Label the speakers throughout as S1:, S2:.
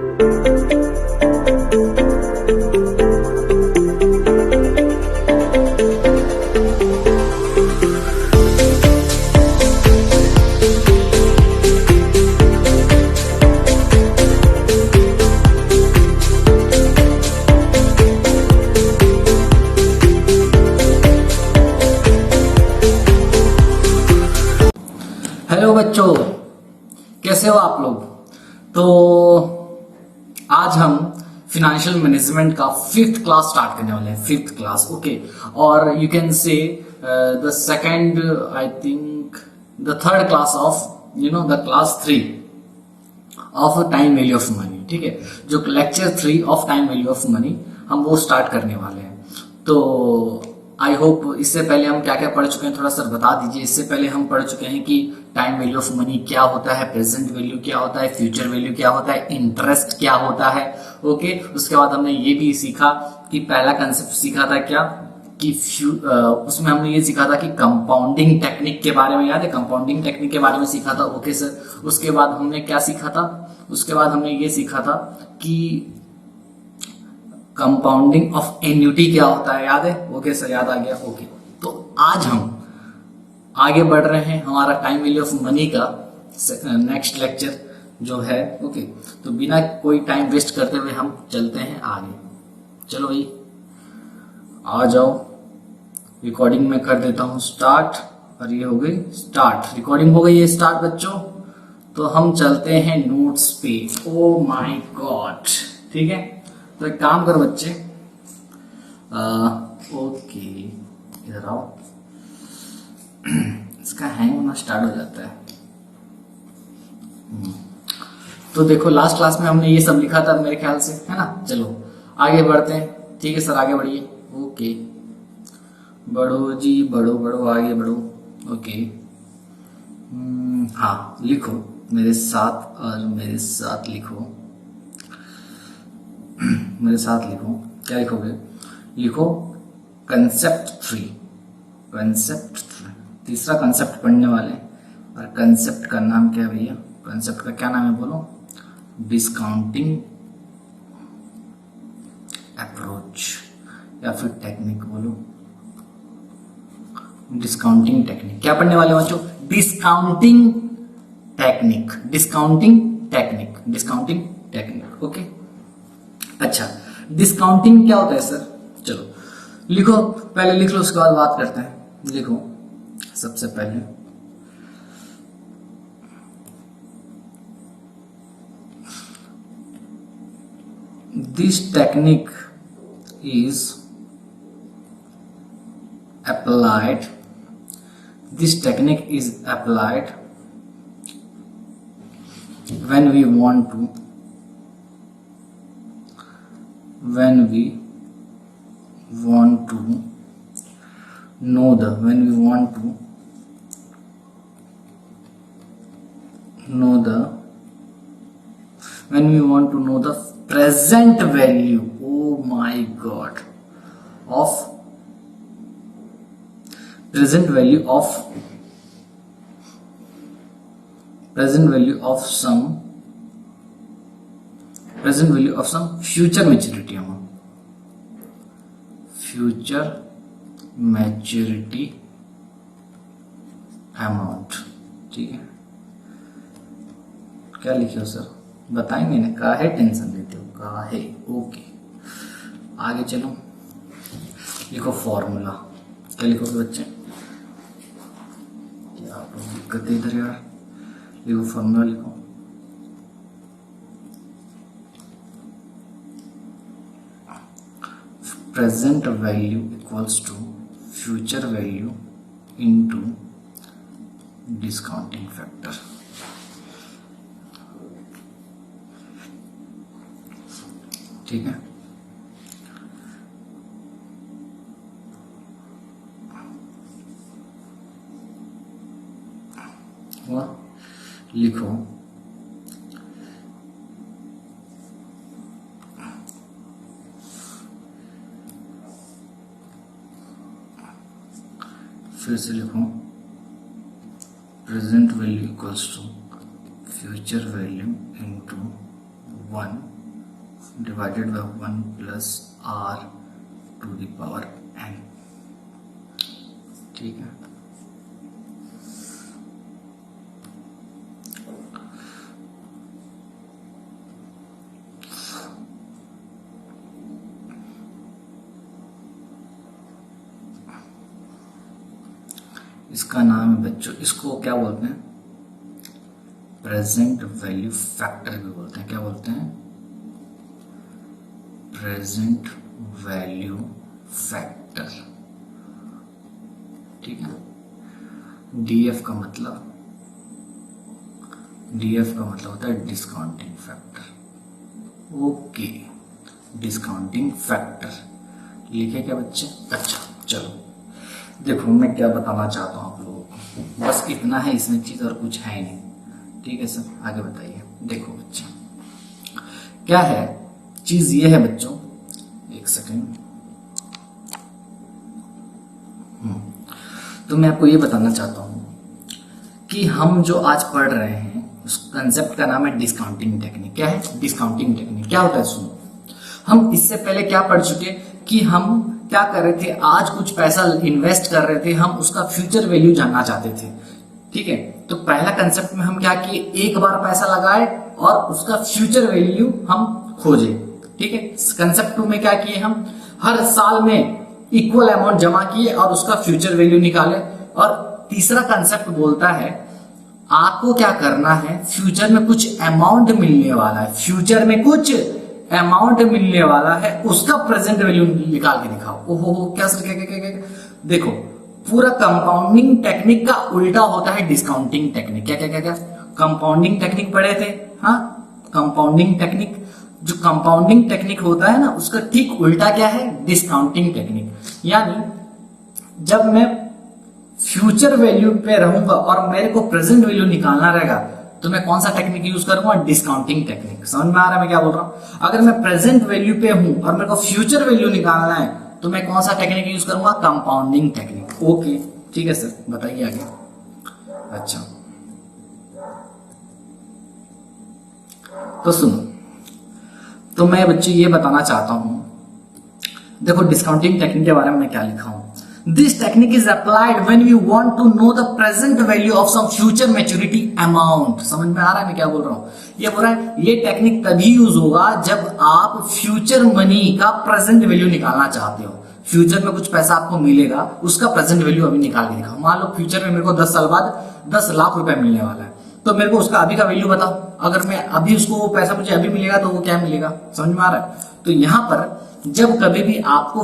S1: Hello बच्चों, कैसे हो आप लोग। तो आज हम फिनेंशियल मैनेजमेंट का 5th क्लास स्टार्ट करने वाले हैं। 5th class, okay. और you can say the second, I think the third class of the class 3 of time value of money. ठीक है, जो lecture 3 of time value of money हम वो स्टार्ट करने वाले हैं। तो आई होप, इससे पहले हम क्या क्या पढ़ चुके हैं थोड़ा सा बता दीजिए। इससे पहले हम पढ़ चुके हैं कि टाइम वैल्यू ऑफ मनी क्या होता है, प्रेजेंट वैल्यू क्या होता है, फ्यूचर वैल्यू क्या होता है, इंटरेस्ट क्या होता है। ओके, उसके बाद हमने ये भी सीखा कि पहला कंसेप्ट सीखा था क्या कि उसमें हमने ये सीखा था कि कंपाउंडिंग टेक्निक के बारे में, याद है कंपाउंडिंग टेक्निक के बारे में सीखा था। ओके सर, उसके बाद हमने क्या सीखा था, उसके बाद हमने ये सीखा था कि कंपाउंडिंग ऑफ एन्युटी क्या होता है, याद है। ओके सर, याद आ गया। ओके, तो आज हम आगे बढ़ रहे हैं हमारा टाइम वैल्यू ऑफ मनी का नेक्स्ट लेक्चर जो है। ओके, तो बिना कोई टाइम वेस्ट करते हुए हम चलते हैं आगे। चलो भाई आ जाओ, रिकॉर्डिंग में कर देता हूं स्टार्ट। और ये हो गई स्टार्ट, रिकॉर्डिंग हो गई है स्टार्ट बच्चों। तो हम चलते हैं नोट्स पे। ओ माय गॉड, ठीक है। तो एक काम करो बच्चे, ओके इधर आओ। इसका हैंग होना स्टार्ट हो जाता है। तो देखो लास्ट क्लास में हमने ये सब लिखा था मेरे ख्याल से, है ना। चलो आगे बढ़ते हैं। ठीक है सर, आगे बढ़िए। ओके, बढ़ो जी, बढ़ो बढ़ो, आगे बढ़ो। ओके, हाँ लिखो मेरे साथ, और मेरे साथ लिखो, मेरे साथ लिखो। क्या लिखोगे, लिखो कंसेप्ट 3। कंसेप्ट 3 तीसरा कंसेप्ट पढ़ने वाले। और कंसेप्ट का नाम क्या है भैया, कंसेप्ट का क्या नाम है बोलो, डिस्काउंटिंग अप्रोच, या फिर टेक्निक बोलो, डिस्काउंटिंग टेक्निक। क्या पढ़ने वाले बच्चों, discounting technique, discounting technique, discounting technique. Okay, अच्छा डिस्काउंटिंग क्या होता है सर। चलो लिखो, पहले लिख लो उसके बाद बात करते हैं। लिखो सबसे पहले, this technique is applied, this technique is applied when we want to know the present value, oh my god, of present value of some future maturity amount, future maturity amount। ठीक है, क्या लिखे हो सर, बताएंगे ना, काहे tension लेते हो, काहे। ओके, आगे चलो, लिखो फॉर्मूला। क्या लिखोगे बच्चे, क्या आप लोग दिक्कत है इधर यार। लिखो फॉर्मूला, लिखो present value equals to future value into discounting factor. ठीक है, हुआ। लिखो फिर से लिखो, present value equals to future value into 1 divided by 1 plus R to the power N. ठीक है, इसका नाम है बच्चों, इसको क्या बोलते हैं, प्रेजेंट वैल्यू फैक्टर भी बोलते हैं। क्या बोलते हैं? Present value factor. ठीक है, डीएफ का मतलब होता है discounting factor. Okay, discounting factor लिखे क्या बच्चे? अच्छा चलो देखो, मैं क्या बताना चाहता हूं आप लोगों को, बस इतना है इसमें चीज, और कुछ है ही नहीं। ठीक है सर, आगे बताइए। देखो बच्चे क्या है चीज, ये है बच्चों, एक सेकेंड। तो मैं आपको ये बताना चाहता हूं कि हम जो आज पढ़ रहे हैं उस कंसेप्ट का नाम है डिस्काउंटिंग टेक्निक। क्या है डिस्काउंटिंग टेक्निक? क्या होता है सुनो, हम इससे पहले क्या पढ़ चुके कि हम क्या कर रहे थे, आज कुछ पैसा इन्वेस्ट कर रहे थे, हम उसका फ्यूचर वैल्यू जानना चाहते थे। ठीक है, तो पहला कंसेप्ट में हम क्या किए, एक बार पैसा लगाए और उसका फ्यूचर वैल्यू हम खोजे। ठीक है, कंसेप्ट 2 में क्या किए, हम हर साल में इक्वल अमाउंट जमा किए और उसका फ्यूचर वैल्यू निकाले। और तीसरा कंसेप्ट बोलता है आपको क्या करना है, फ्यूचर में कुछ अमाउंट मिलने वाला है, फ्यूचर में कुछ अमाउंट मिलने वाला है, उसका प्रेजेंट वैल्यू निकाल के दिखाओ। ओहो, क्या सर, क्या? देखो, पूरा कंपाउंडिंग टेक्निक का उल्टा होता है डिस्काउंटिंग टेक्निक। क्या कंपाउंडिंग टेक्निक पढ़े थे? हाँ, कंपाउंडिंग टेक्निक, जो कंपाउंडिंग टेक्निक होता है ना, उसका ठीक उल्टा क्या है, डिस्काउंटिंग टेक्निक। यानी जब मैं फ्यूचर वैल्यू पे रहूंगा और मेरे को प्रेजेंट वैल्यू निकालना रहेगा, तो मैं कौन सा टेक्निक यूज करूंगा, डिस्काउंटिंग टेक्निक। समझ में आ रहा है मैं क्या बोल रहा हूं? अगर मैं प्रेजेंट वैल्यू पे हूं और मेरे को फ्यूचर वैल्यू निकालना है, तो मैं कौन सा टेक्निक यूज करूंगा, कंपाउंडिंग टेक्निक। ओके ठीक है सर, बताइए आगे। अच्छा तो सुनो, तो मैं बच्चे ये बताना चाहता हूं, देखो डिस्काउंटिंग टेक्निक के बारे में मैं क्या लिखा हूं। This technique is applied when we want to know the present value of some future maturity amount। समझ में आ रहा है मैं क्या बोल रहा हूं? ये बोल रहा है ये टेक्निक तभी यूज होगा जब आप फ्यूचर मनी का प्रेजेंट वैल्यू निकालना चाहते हो। फ्यूचर में कुछ पैसा आपको मिलेगा, उसका प्रेजेंट वैल्यू अभी निकाल के दिखाओ। मान लो फ्यूचर में मेरे को 10 साल बाद 10 लाख रुपए मिलने वाला है, तो मेरे को उसका अभी का वैल्यू बताओ। अगर मैं अभी उसको पैसा मुझे अभी मिलेगा तो वो क्या मिलेगा, समझ में आ रहा है? तो यहां पर जब कभी भी आपको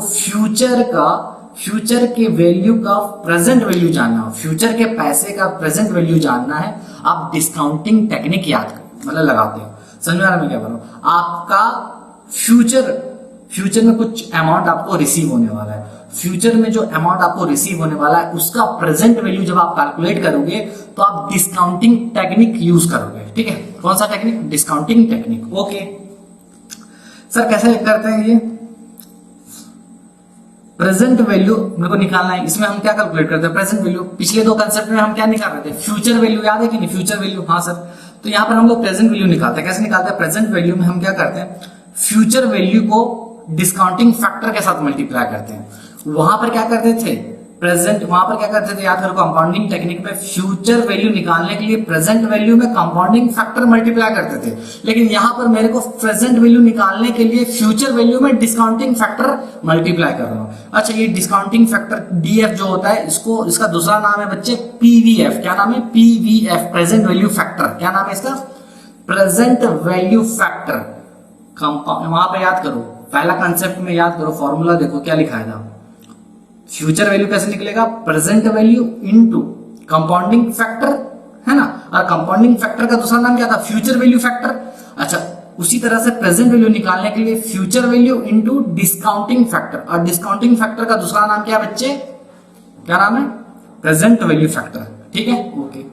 S1: फ्यूचर के वैल्यू का प्रेजेंट वैल्यू जानना हो, फ्यूचर के पैसे का प्रेजेंट वैल्यू जानना है, आप डिस्काउंटिंग टेक्निक याद मतलब लगाते हो। समझ में आ रहा है मैं क्या बोल रहा हूं? आपका फ्यूचर में कुछ अमाउंट आपको रिसीव होने वाला है, फ्यूचर में जो अमाउंट आपको रिसीव होने वाला है उसका प्रेजेंट वैल्यू जब आप कैलकुलेट करोगे तो आप डिस्काउंटिंग टेक्निक यूज करोगे। ठीक है, कौन सा technique, discounting technique. Okay sir कैसे करते हैं ये, प्रेजेंट वैल्यू मेरे को निकालना है, इसमें हम क्या कैलकुलेट करते हैं, प्रेजेंट वैल्यू। पिछले दो कंसेप्ट में हम क्या निकाल रहे थे, फ्यूचर वैल्यू, याद है कि नहीं, फ्यूचर वैल्यू। हाँ सर, तो यहां पर हम लोग प्रेजेंट वैल्यू निकालते हैं। कैसे निकालते हैं, प्रेजेंट वैल्यू में हम क्या करते हैं, फ्यूचर वैल्यू को डिस्काउंटिंग फैक्टर के साथ मल्टीप्लाई करते हैं। वहां पर क्या करते थे, प्रेजेंट, वहां पर क्या करते थे, याद करो, कंपाउंडिंग टेक्निक में फ्यूचर वैल्यू निकालने के लिए प्रेजेंट वैल्यू में कंपाउंडिंग फैक्टर मल्टीप्लाई करते थे। लेकिन यहां पर मेरे को प्रेजेंट वैल्यू निकालने के लिए फ्यूचर वैल्यू में डिस्काउंटिंग फैक्टर मल्टीप्लाई कर रहा हूं। अच्छा, ये डिस्काउंटिंग फैक्टर डीएफ जो होता है, इसका दूसरा नाम है बच्चे पीवीएफ। क्या नाम है, पीवीएफ, प्रेजेंट वैल्यू फैक्टर। क्या नाम है इसका, प्रेजेंट वैल्यू फैक्टर। वहां पर याद करो, पहला कंसेप्ट में याद करो, फॉर्मूला देखो क्या लिखा है, फ्यूचर वैल्यू कैसे निकलेगा, present value into compounding factor, है ना। और कंपाउंडिंग फैक्टर का दूसरा नाम क्या था, फ्यूचर वैल्यू फैक्टर। अच्छा, उसी तरह से प्रेजेंट वैल्यू निकालने के लिए future value into discounting factor, और डिस्काउंटिंग फैक्टर का दूसरा नाम क्या है बच्चे, क्या नाम है, प्रेजेंट वैल्यू फैक्टर। ठीक है, ओके।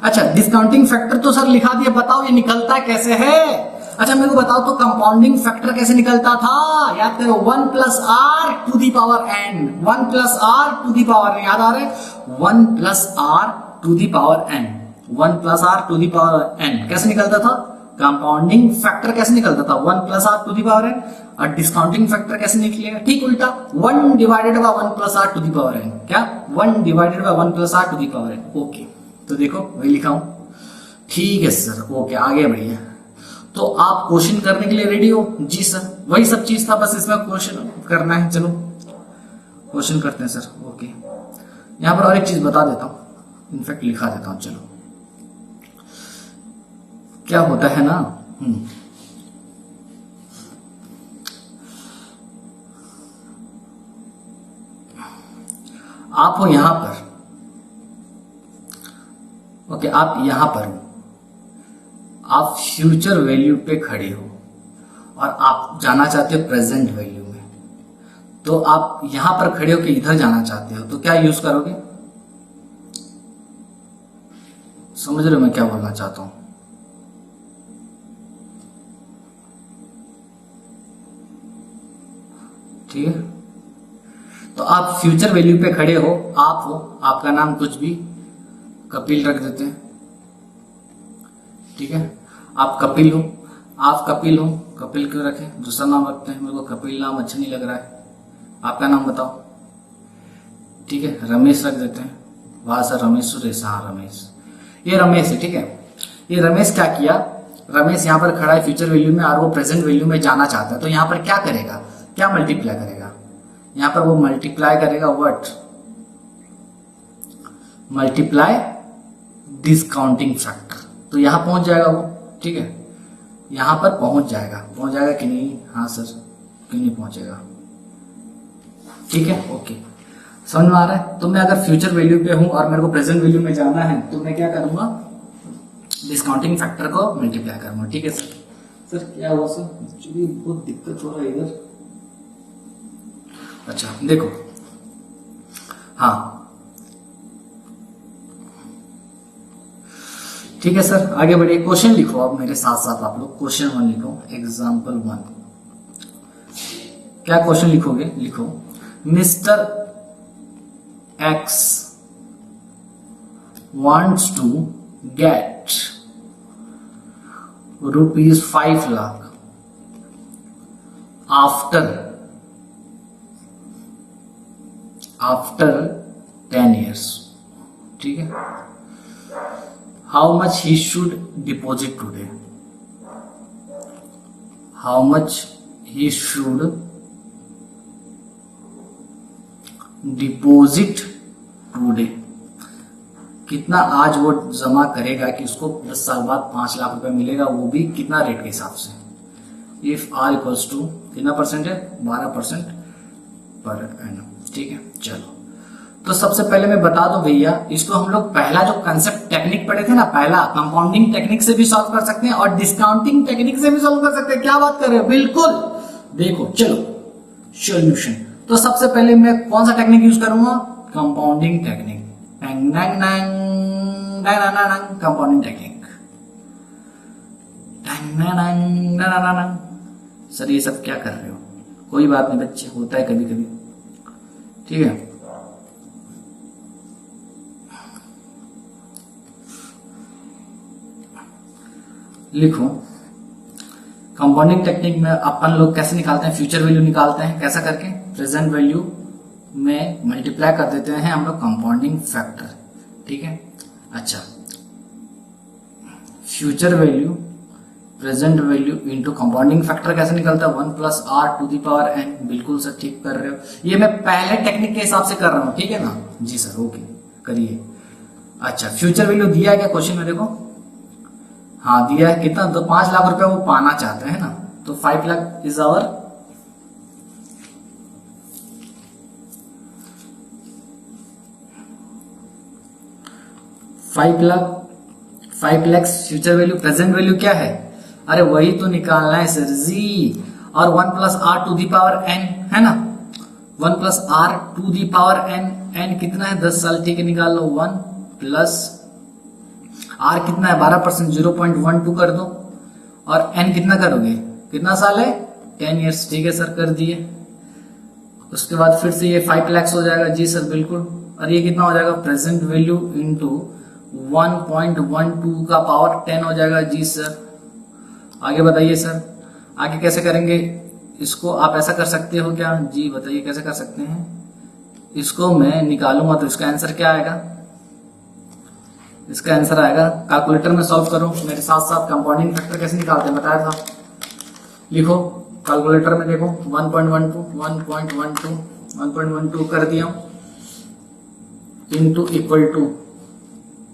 S1: अच्छा, डिस्काउंटिंग फैक्टर तो सर लिखा दिया, बताओ ये निकलता कैसे है। अच्छा मेरे को बताओ तो कंपाउंडिंग फैक्टर कैसे निकलता था, याद करो, 1 plus R to the power N, 1 plus R to the power, याद आ रहा है, 1 plus R to the power N, 1 plus R to the power N कैसे निकलता था, कंपाउंडिंग फैक्टर कैसे निकलता था 1 plus R to the power N, और डिस्काउंटिंग फैक्टर कैसे निकलेगा, ठीक उल्टा 1 divided by 1 plus R to the power N, क्या 1 divided by 1 plus R to the power N. Okay, तो देखो वही लिखा हूं, ठीक है सर, ओके आगे बढ़िए। तो आप क्वेश्चन करने के लिए रेडी हो? जी सर, वही सब चीज था, बस इसमें क्वेश्चन करना है। चलो क्वेश्चन करते हैं सर। ओके, यहां पर और एक चीज बता देता हूं, इनफैक्ट लिखा देता हूं। चलो क्या होता है ना, आप हो यहां पर, ओके आप यहां पर हो, आप फ्यूचर वैल्यू पे खड़े हो और आप जाना चाहते हो प्रेजेंट वैल्यू में, तो आप यहां पर खड़े हो कि इधर जाना चाहते हो, तो क्या यूज करोगे? समझ रहे हो मैं क्या बोलना चाहता हूं? ठीक है, तो आप फ्यूचर वैल्यू पे खड़े हो, आप हो, आपका नाम कुछ भी कपिल रख देते हैं, ठीक है, आप कपिल हो, आप कपिल हो, कपिल क्यों रखें, दूसरा नाम रखते हैं, मेरे को कपिल नाम अच्छा नहीं लग रहा है, आपका नाम बताओ, ठीक है, रमेश रख देते हैं, वाह सर रमेश सुरेश, हाँ रमेश, ये रमेश है, ठीक है। ये रमेश क्या किया, रमेश यहाँ पर खड़ा है फ्यूचर वैल्यू में और वो प्रेजेंट वैल्यू में जाना चाहता है, तो यहाँ पर क्या करेगा, क्या मल्टीप्लाई करेगा, यहाँ पर वो मल्टीप्लाई करेगा व्हाट, मल्टीप्लाई डिस्काउंटिंग फैक्टर, तो यहां पहुंच जाएगा वो, ठीक है, यहां पर पहुंच जाएगा कि नहीं, हाँ सर क्यों नहीं पहुंचेगा, ठीक है, ओके समझ में आ रहा है। तो मैं अगर फ्यूचर वैल्यू पे हूं और मेरे को प्रेजेंट वैल्यू में जाना है, तो मैं क्या करूंगा, डिस्काउंटिंग फैक्टर को मल्टीप्लाई करूंगा, ठीक है सर। सर क्या हुआ सर, एक्चुअली बहुत दिक्कत हो रहा है इधर, अच्छा देखो, हाँ ठीक है सर, आगे बढ़िए, क्वेश्चन लिखो आप मेरे साथ साथ, आप लोग क्वेश्चन 1 लिखो, एग्जाम्पल 1। क्या क्वेश्चन लिखोगे, लिखो mister x wants to get ₹5 lakh after 10 years, ठीक है, how much he should deposit today, how much he should deposit today, कितना आज वो जमा करेगा कि उसको 10 साल बाद 5 लाख रुपए मिलेगा, वो भी कितना रेट के हिसाब से, इफ आर इक्वल्स टू कितना परसेंट है, 12% पर एनम, ठीक है। चलो तो सबसे पहले मैं बता दूं भैया, इसको हम लोग पहला जो कंसेप्ट टेक्निक पढ़े थे ना, पहला कंपाउंडिंग टेक्निक से भी सॉल्व कर सकते हैं और डिस्काउंटिंग टेक्निक से भी सॉल्व कर सकते हैं, क्या बात कर रहे हो, बिल्कुल। देखो चलो सॉल्यूशन, तो सबसे पहले मैं कौन सा टेक्निक यूज करूंगा, compounding technique, compounding technique, sir ये सब क्या कर रहे हो, कोई बात नहीं बच्चे, होता है कभी कभी, ठीक है। लिखो कंपाउंडिंग टेक्निक में अपन लोग कैसे निकालते हैं, फ्यूचर वैल्यू निकालते हैं, कैसा करके, प्रेजेंट वैल्यू में मल्टीप्लाई कर देते हैं हम लोग कंपाउंडिंग फैक्टर, ठीक है। अच्छा, future value present value into compounding factor कैसे निकलता है, 1 plus R to the power N, बिल्कुल सर ठीक कर रहे हो, ये मैं पहले टेक्निक के हिसाब से कर रहा हूं, ठीक है ना, जी सर ओके करिए। अच्छा फ्यूचर वैल्यू दिया है क्या क्वेश्चन में, देखो हाँ दिया है, कितना, तो 5 लाख रुपए वो पाना चाहते हैं ना, तो 5 lakh is our five lakh future value, present value क्या है, अरे वही तो निकालना है सर जी, और 1 plus R to the power N है ना, 1 plus R to the power N, N कितना है 10 साल, ठीक है निकाल लो, 1 प्लस आर कितना है 12%, 0.12 कर दो, और एन कितना करोगे, कितना साल है 10 इयर्स, ठीक है सर कर दिए। उसके बाद फिर से ये 5 लाख हो जाएगा, जी सर बिल्कुल, और ये कितना हो जाएगा, प्रेजेंट वैल्यू इंटू 1.12 का पावर 10 हो जाएगा, जी सर, आगे बताइए सर, आगे कैसे करेंगे इसको? आप ऐसा कर सकते हो क्या जी, बताइए कैसे कर सकते हैं इसको? मैं निकालूंगा तो इसका आंसर क्या आएगा? इसका आंसर आएगा, कैलकुलेटर में सॉल्व करो मेरे साथ साथ। कंपाउंडिंग फैक्टर कैसे निकालते हैं बताया था, लिखो कैलकुलेटर में, देखो 1.12 कर दिया इंटू इक्वल टू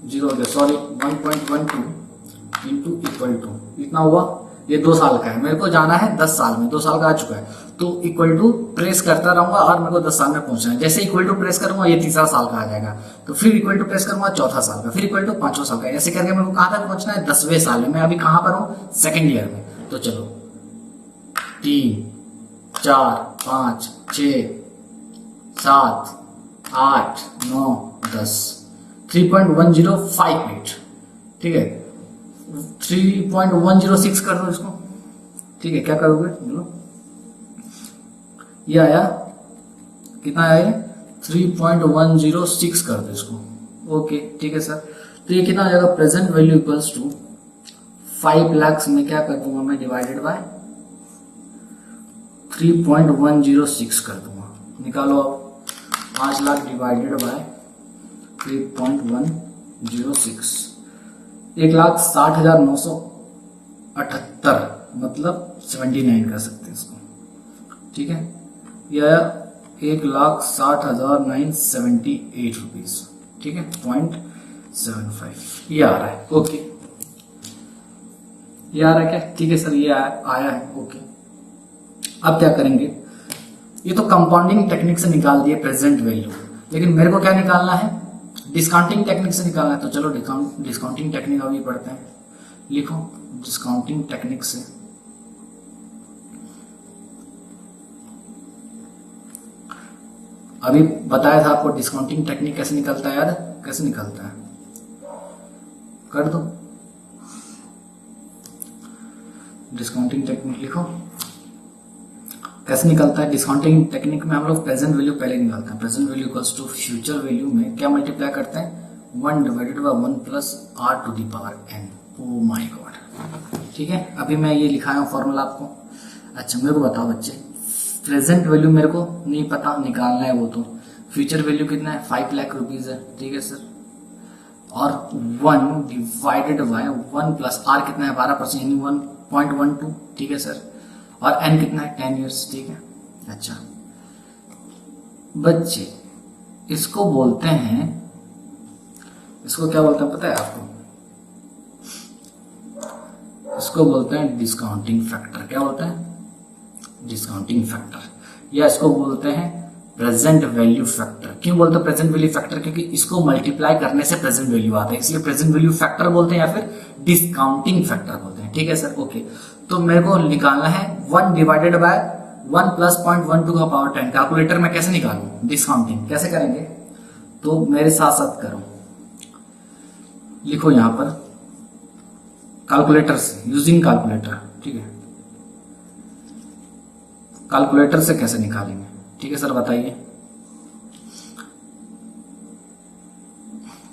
S1: 0 हो गया, सॉरी 1.12 इंटू इक्वल टू इतना हुआ। ये 2 साल का है, मेरे को जाना है 10 साल में, 2 साल का आ चुका है, तो इक्वल टू प्रेस करता रहूंगा और मेरे को 10 साल में पहुंचना है। जैसे इक्वल टू प्रेस करूंगा ये 3रा साल का आ जाएगा, तो फिर इक्वल टू प्रेस करूंगा 4था साल का, फिर इक्वल टू 5वां साल का, ऐसे करके मेरे को कहां तक पहुंचना है? 10वें साल में। मैं अभी कहां पर हूं? 2nd ईयर में। तो चलो 3 4 5 6 7 8 9 10 3.1058, ठीक है 3.106 कर दो इसको, ठीक है। क्या करोगे बोलो? ये आया, कितना आया? 3.106 कर दो इसको, ओके ठीक है सर। तो ये कितना आ जाएगा? Present value equals to 5 lakh में क्या कर दूंगा मैं? डिवाइडेड बाय 3.106 कर दूंगा। निकालो आप, 5 लाख डिवाइडेड बाय 3.106, 1,60,978, मतलब 79 कर सकते हैं इसको, ठीक है। यह आया 1,60,978 रुपीज, ठीक है 0.75 ये आ रहा है, ओके ये आ रहा है क्या? ठीक है सर ये आया है, ओके। अब क्या करेंगे? ये तो कंपाउंडिंग टेक्निक से निकाल दिए प्रेजेंट वैल्यू, लेकिन मेरे को क्या निकालना है? डिस्काउंटिंग टेक्निक से निकालना है। तो चलो डिस्काउंटिंग टेक्निक अभी पढ़ते हैं। लिखो डिस्काउंटिंग टेक्निक से, अभी बताया था आपको डिस्काउंटिंग टेक्निक कैसे निकलता है, याद है कैसे निकलता है? कर दो डिस्काउंटिंग टेक्निक, लिखो कैसे निकलता है। डिस्काउंटिंग टेक्निक में हम लोग प्रेजेंट वैल्यू पहले निकालते हैं। Present value equals to future value में क्या मल्टीप्लाई करते हैं? 1 divided by 1 plus r to the power n। Oh my God, ठीक है। अभी मैं ये लिखाया हूँ फॉर्मूला आपको। अच्छा मेरे को बताओ बच्चे, प्रेजेंट वैल्यू मेरे को नहीं पता, निकालना है वो तो। फ्यूचर वैल्यू कितना है? 5 लाख रुपीज है, ठीक है सर। और 1 डिवाइडेड बाय 1 प्लस r कितना है? 12%, यानी 1.12, ठीक है सर। और n कितना है? 10 ईयर्स, ठीक है। अच्छा बच्चे, इसको बोलते हैं, इसको क्या बोलते हैं पता है आपको? इसको बोलते हैं डिस्काउंटिंग फैक्टर। क्या बोलते हैं? डिस्काउंटिंग फैक्टर, या इसको बोलते हैं प्रेजेंट वैल्यू फैक्टर। क्यों बोलते हैं प्रेजेंट वैल्यू फैक्टर? क्योंकि इसको मल्टीप्लाई करने से प्रेजेंट वैल्यू आता है, इसलिए प्रेजेंट वैल्यू फैक्टर बोलते हैं या फिर डिस्काउंटिंग फैक्टर बोलते हैं, ठीक है सर, ओके। तो मेरे को निकालना है 1 डिवाइडेड बाय 1 प्लस 0.12 का पावर 10। कैलकुलेटर में कैसे निकालूं डिस्काउंटिंग? कैसे करेंगे? तो मेरे साथ साथ करो, लिखो यहां पर कैलकुलेटर से, यूजिंग कैलकुलेटर, ठीक है। कैलकुलेटर से कैसे निकालेंगे, ठीक है सर बताइए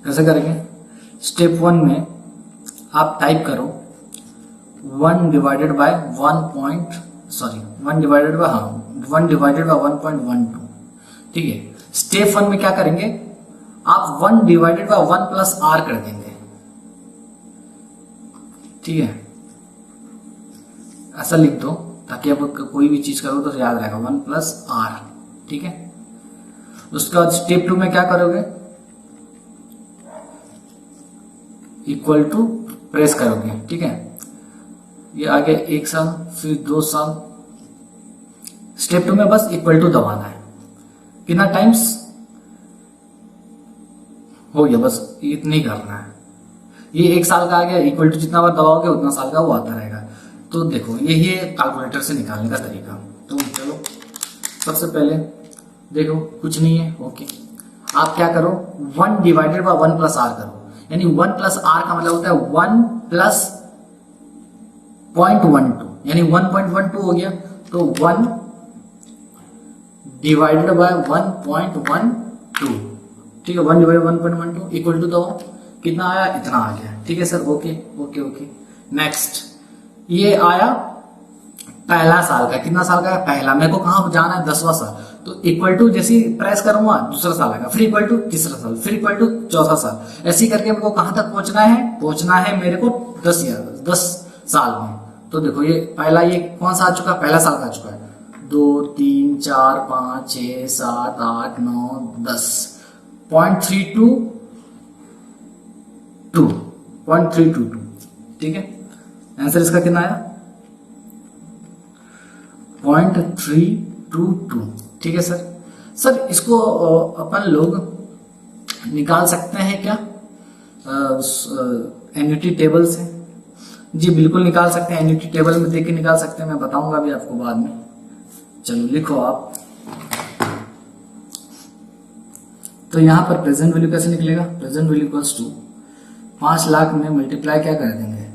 S1: कैसे करेंगे? स्टेप 1 में आप टाइप करो 1 डिवाइडेड बाय 1 डिवाइडेड बाय 1.12, ठीक है। स्टेप 1 में क्या करेंगे? आप 1 डिवाइडेड बाय 1 प्लस r कर देंगे, ठीक है। ऐसा लिख दो ताकि आप कोई भी चीज करो तो याद रहेगा, 1 प्लस r, ठीक है। उसके बाद स्टेप 2 में क्या करोगे? इक्वल टू प्रेस करोगे, ठीक है। ये आगे 1 साल, फिर 2 साल। स्टेप 2 में बस इक्वल टू दबाना है। कितना टाइम्स हो गया? बस इतना ही करना है। ये 1 साल का आ गया, इक्वल टू जितना बार दबाओगे उतना साल का वो आता रहेगा। तो देखो यही है कैलकुलेटर से निकालने का तरीका। तो चलो सबसे पहले देखो कुछ नहीं है, ओके। आप क्या करो? 1 डिवाइडेड बाय 1 प्लस r करो, यानी 1 प्लस r का मतलब होता है 1 प्लस 0.12, यानी 1.12 हो गया। तो 1 डिवाइडेड बाय 1.12, ठीक है। 1 डिवाइडेड 1.12 इक्वल टू, तो कितना आया? इतना आ गया, ठीक है sir, okay okay okay. Next ये आया पहला साल का, कितना साल का है पहला, मेरे को कहां जाना है 10वां साल, तो इक्वल टू जैसे प्रेस करूंगा दूसरा साल आएगा, फिर इक्वल टू तीसरा साल, फिर इक्वल टू चौथा साल, ऐसे करके मेरे को कहां तक पहुंचना है मेरे को 10 साल में। तो देखो ये पहला, ये कौन सा आ चुका है, पहला साल का आ चुका है, 2 3 4 5 6 7 8 9 10 0.322, ठीक है। आंसर इसका कितना आया 0.322, ठीक है सर इसको अपन लोग निकाल सकते हैं क्या एन्युटी टेबल से? जी बिल्कुल निकाल सकते हैं, एन्युटी टेबल में देख के निकाल सकते हैं, मैं बताऊंगा भी आपको बाद में। चलो लिखो आप। तो यहां पर प्रेजेंट वैल्यू कैसे निकलेगा, present value equals to 5 lakh में मल्टीप्लाई क्या कर देंगे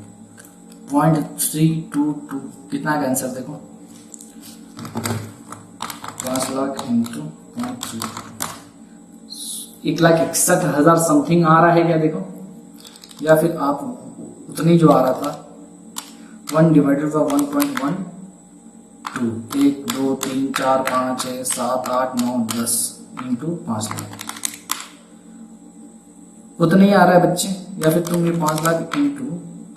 S1: 0.322, कितना का आंसर देखो 5 लाख इंटू 1,61,000 समथिंग आ रहा है क्या देखो, या फिर आप उतनी जो आ रहा था 1 डिवाइडेड बाय 1.12, 1 2 3 4 5 6 7 8 9 10 इंटू 5 लाख, उतना ही आ रहा है बच्चे, या फिर तुम ये 5 लाख इंटू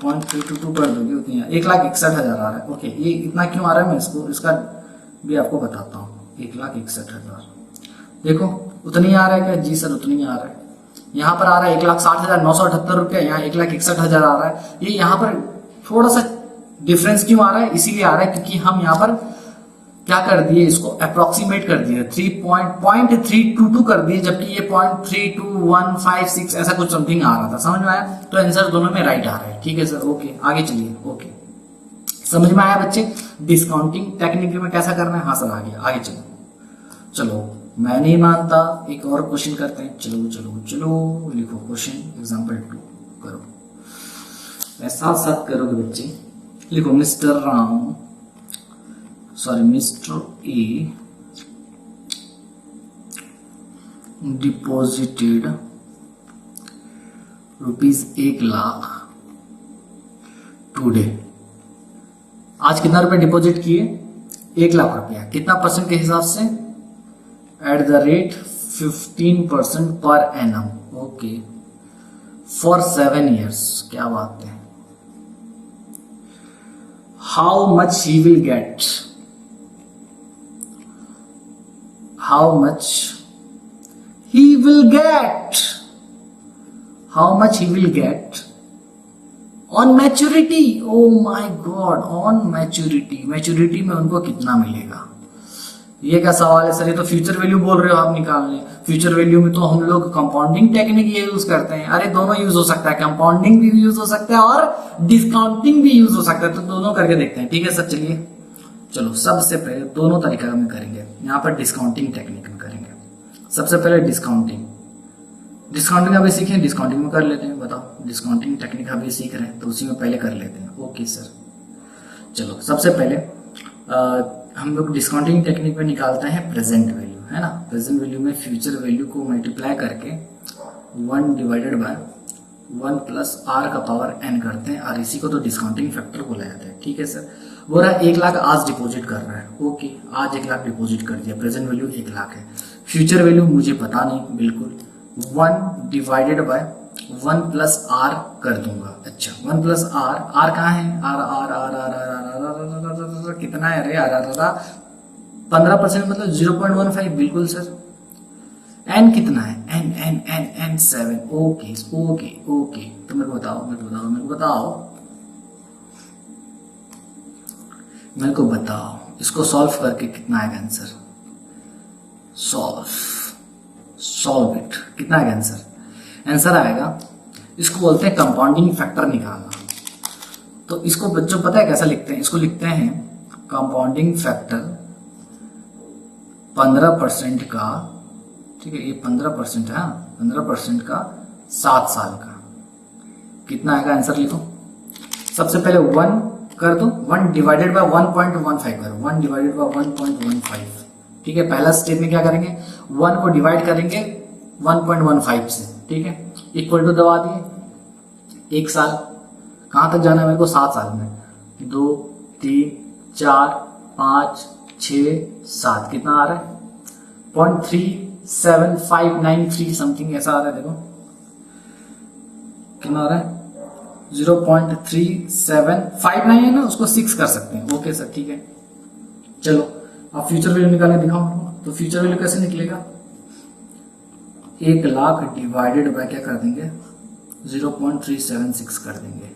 S1: 0.322 कर दोगे, उतनी 1,61,000 आ रहा है। ओके, ये इतना क्यों आ रहा है मैं इसका भी आपको बताता हूँ। 1,61,000 देखो उतनी आ रहा है क्या, जी सर उतनी आ रहा है। यहाँ पर आ रहा है 1,60,978 रुपया, यहाँ 1,61,000 आ रहा है। ये यहाँ पर थोड़ा सा डिफरेंस क्यों आ रहा है, इसीलिए आ रहा है क्योंकि हम यहाँ पर क्या कर दिए, इसको अप्रोक्सीमेट कर दिए, 3.322 कर दिए, जबकि ये 0.32156 ऐसा कुछ समथिंग आ रहा था। समझ में आया? तो आंसर दोनों में राइट आ रहा है, ठीक है सर। ओके आगे चलिए। ओके समझ में आया बच्चे, डिस्काउंटिंग टेक्निक में कैसा करना है? हाँ सर आ गया, आगे चलो। चलो मैं नहीं मानता, एक और क्वेश्चन करते हैं। चलो चलो चलो लिखो क्वेश्चन एग्जाम्पल 2 करो, साथ साथ करोगे बच्चे। लिखो मिस्टर ए डिपॉजिटेड ₹1,00,000 टुडे। आज कितना रुपए डिपॉजिट किए? 1,00,000 रुपया। कितना परसेंट के हिसाब से? At the rate 15% per annum. Okay, for 7 years। क्या बात है। How much he will get? How much he will get? How much he will get on maturity? Oh my God, on maturity। Maturity में उनको कितना मिलेगा? ये क्या सवाल है सर, ये तो फ्यूचर वैल्यू बोल रहे हो आप निकालने। फ्यूचर वैल्यू में तो हम लोग कंपाउंडिंग टेक्निक ये यूज करते हैं। अरे दोनों यूज हो सकता है, कंपाउंडिंग भी यूज हो सकता है और डिस्काउंटिंग भी यूज हो सकता है। तो दोनों करके देखते हैं, ठीक है सर। चलिए चलो, सबसे पहले दोनों तरीका में करेंगे। यहाँ पर डिस्काउंटिंग टेक्निक में करेंगे। सबसे पहले डिस्काउंटिंग अभी सीखे, डिस्काउंटिंग में कर लेते हैं। बताओ, डिस्काउंटिंग टेक्निक अभी सीख रहे हैं तो उसी में पहले कर लेते हैं। ओके सर, चलो सबसे पहले हम लोग डिस्काउंटिंग टेक्निक में निकालते हैं प्रेजेंट वैल्यू, है ना। प्रेजेंट वैल्यू में फ्यूचर वैल्यू को मल्टीप्लाई करके 1 डिवाइडेड बाय 1 प्लस r का पावर n करते हैं, और इसी को तो डिस्काउंटिंग फैक्टर बोला जाता है, ठीक है सर। वो रहा 1,00,000 आज डिपॉजिट कर रहा है। ओके, आज 1,00,000 डिपॉजिट कर दिया, प्रेजेंट वैल्यू 1,00,000 है। फ्यूचर वैल्यू मुझे पता नहीं बिल्कुल, 1 डिवाइडेड बाय 1 प्लस r कर दूंगा। अच्छा, 1 प्लस r कहाँ है? r कितना है? अरे r 15% मतलब 0.15, बिल्कुल सर। n कितना है? n 7। ओके ओके ओके, तो मेरे को बताओ इसको सॉल्व करके कितना आएगा आंसर? Solve it. कितना आएगा आंसर? आंसर आएगा, इसको बोलते हैं कंपाउंडिंग फैक्टर निकालना। तो इसको बच्चों पता है कैसा लिखते हैं? इसको लिखते हैं कंपाउंडिंग फैक्टर 15% का, ठीक है, ये 15% है, 15% का 7 साल का। कितना आएगा आंसर? लिखो सबसे पहले 1 कर दो, 1 डिवाइडेड बाय 1.15 करो, 1 डिवाइडेड बाय 1.15, ठीक है। पहला स्टेप में क्या करेंगे? 1 को डिवाइड करेंगे 1.15 से, ठीक है, इक्वल टू दबा दिए 1 साल। कहां तक जाना है मेरे को? 7 साल में। 2 3 4 5 6 7 कितना आ रहा है 0.37593 समथिंग ऐसा आ रहा है। देखो कितना आ रहा है 0.3759 है ना, उसको 6 कर सकते हैं। ओके सर ठीक है। चलो आप फ्यूचर वैल्यू निकाल के दिखाओ। तो फ्यूचर वैल्यू कैसे निकलेगा 1 लाख डिवाइडेड बाय क्या कर देंगे 0.376 कर देंगे।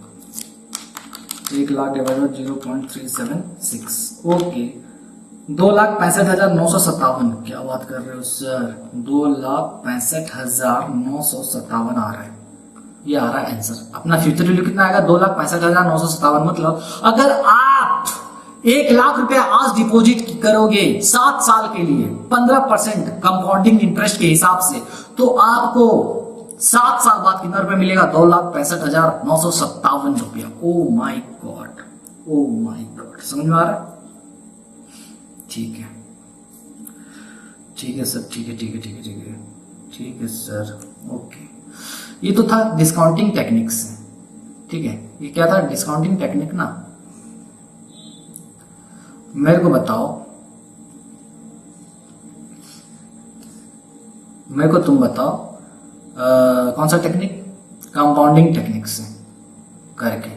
S1: 1 लाख डिवाइडेड बाय 0.376 ओके 2,65,957। क्या बात कर रहे हो सर 2,65,957 आ रहा है। ये आ रहा है आंसर। अपना फ्यूचर वैल्यू कितना आएगा 2,65,957। मतलब अगर आप 1 लाख रुपया आज डिपॉजिट करोगे 7 साल के लिए 15% कंपाउंडिंग इंटरेस्ट के हिसाब से, तो आपको 7 साल बाद कितना रुपया मिलेगा 2,65,957 रुपया। ओ माई गॉड, ओ माई गॉड। समझ में आ रहा है? ठीक है, ठीक है सर, ठीक है, ठीक है, ठीक है, ठीक है, ठीक है सर। ओके, ये तो था डिस्काउंटिंग टेक्निक्स। ठीक है, ये क्या था डिस्काउंटिंग टेक्निक ना। मेरे को बताओ, मेरे को तुम बताओ कौन सा टेक्निक कंपाउंडिंग टेक्निक से करके।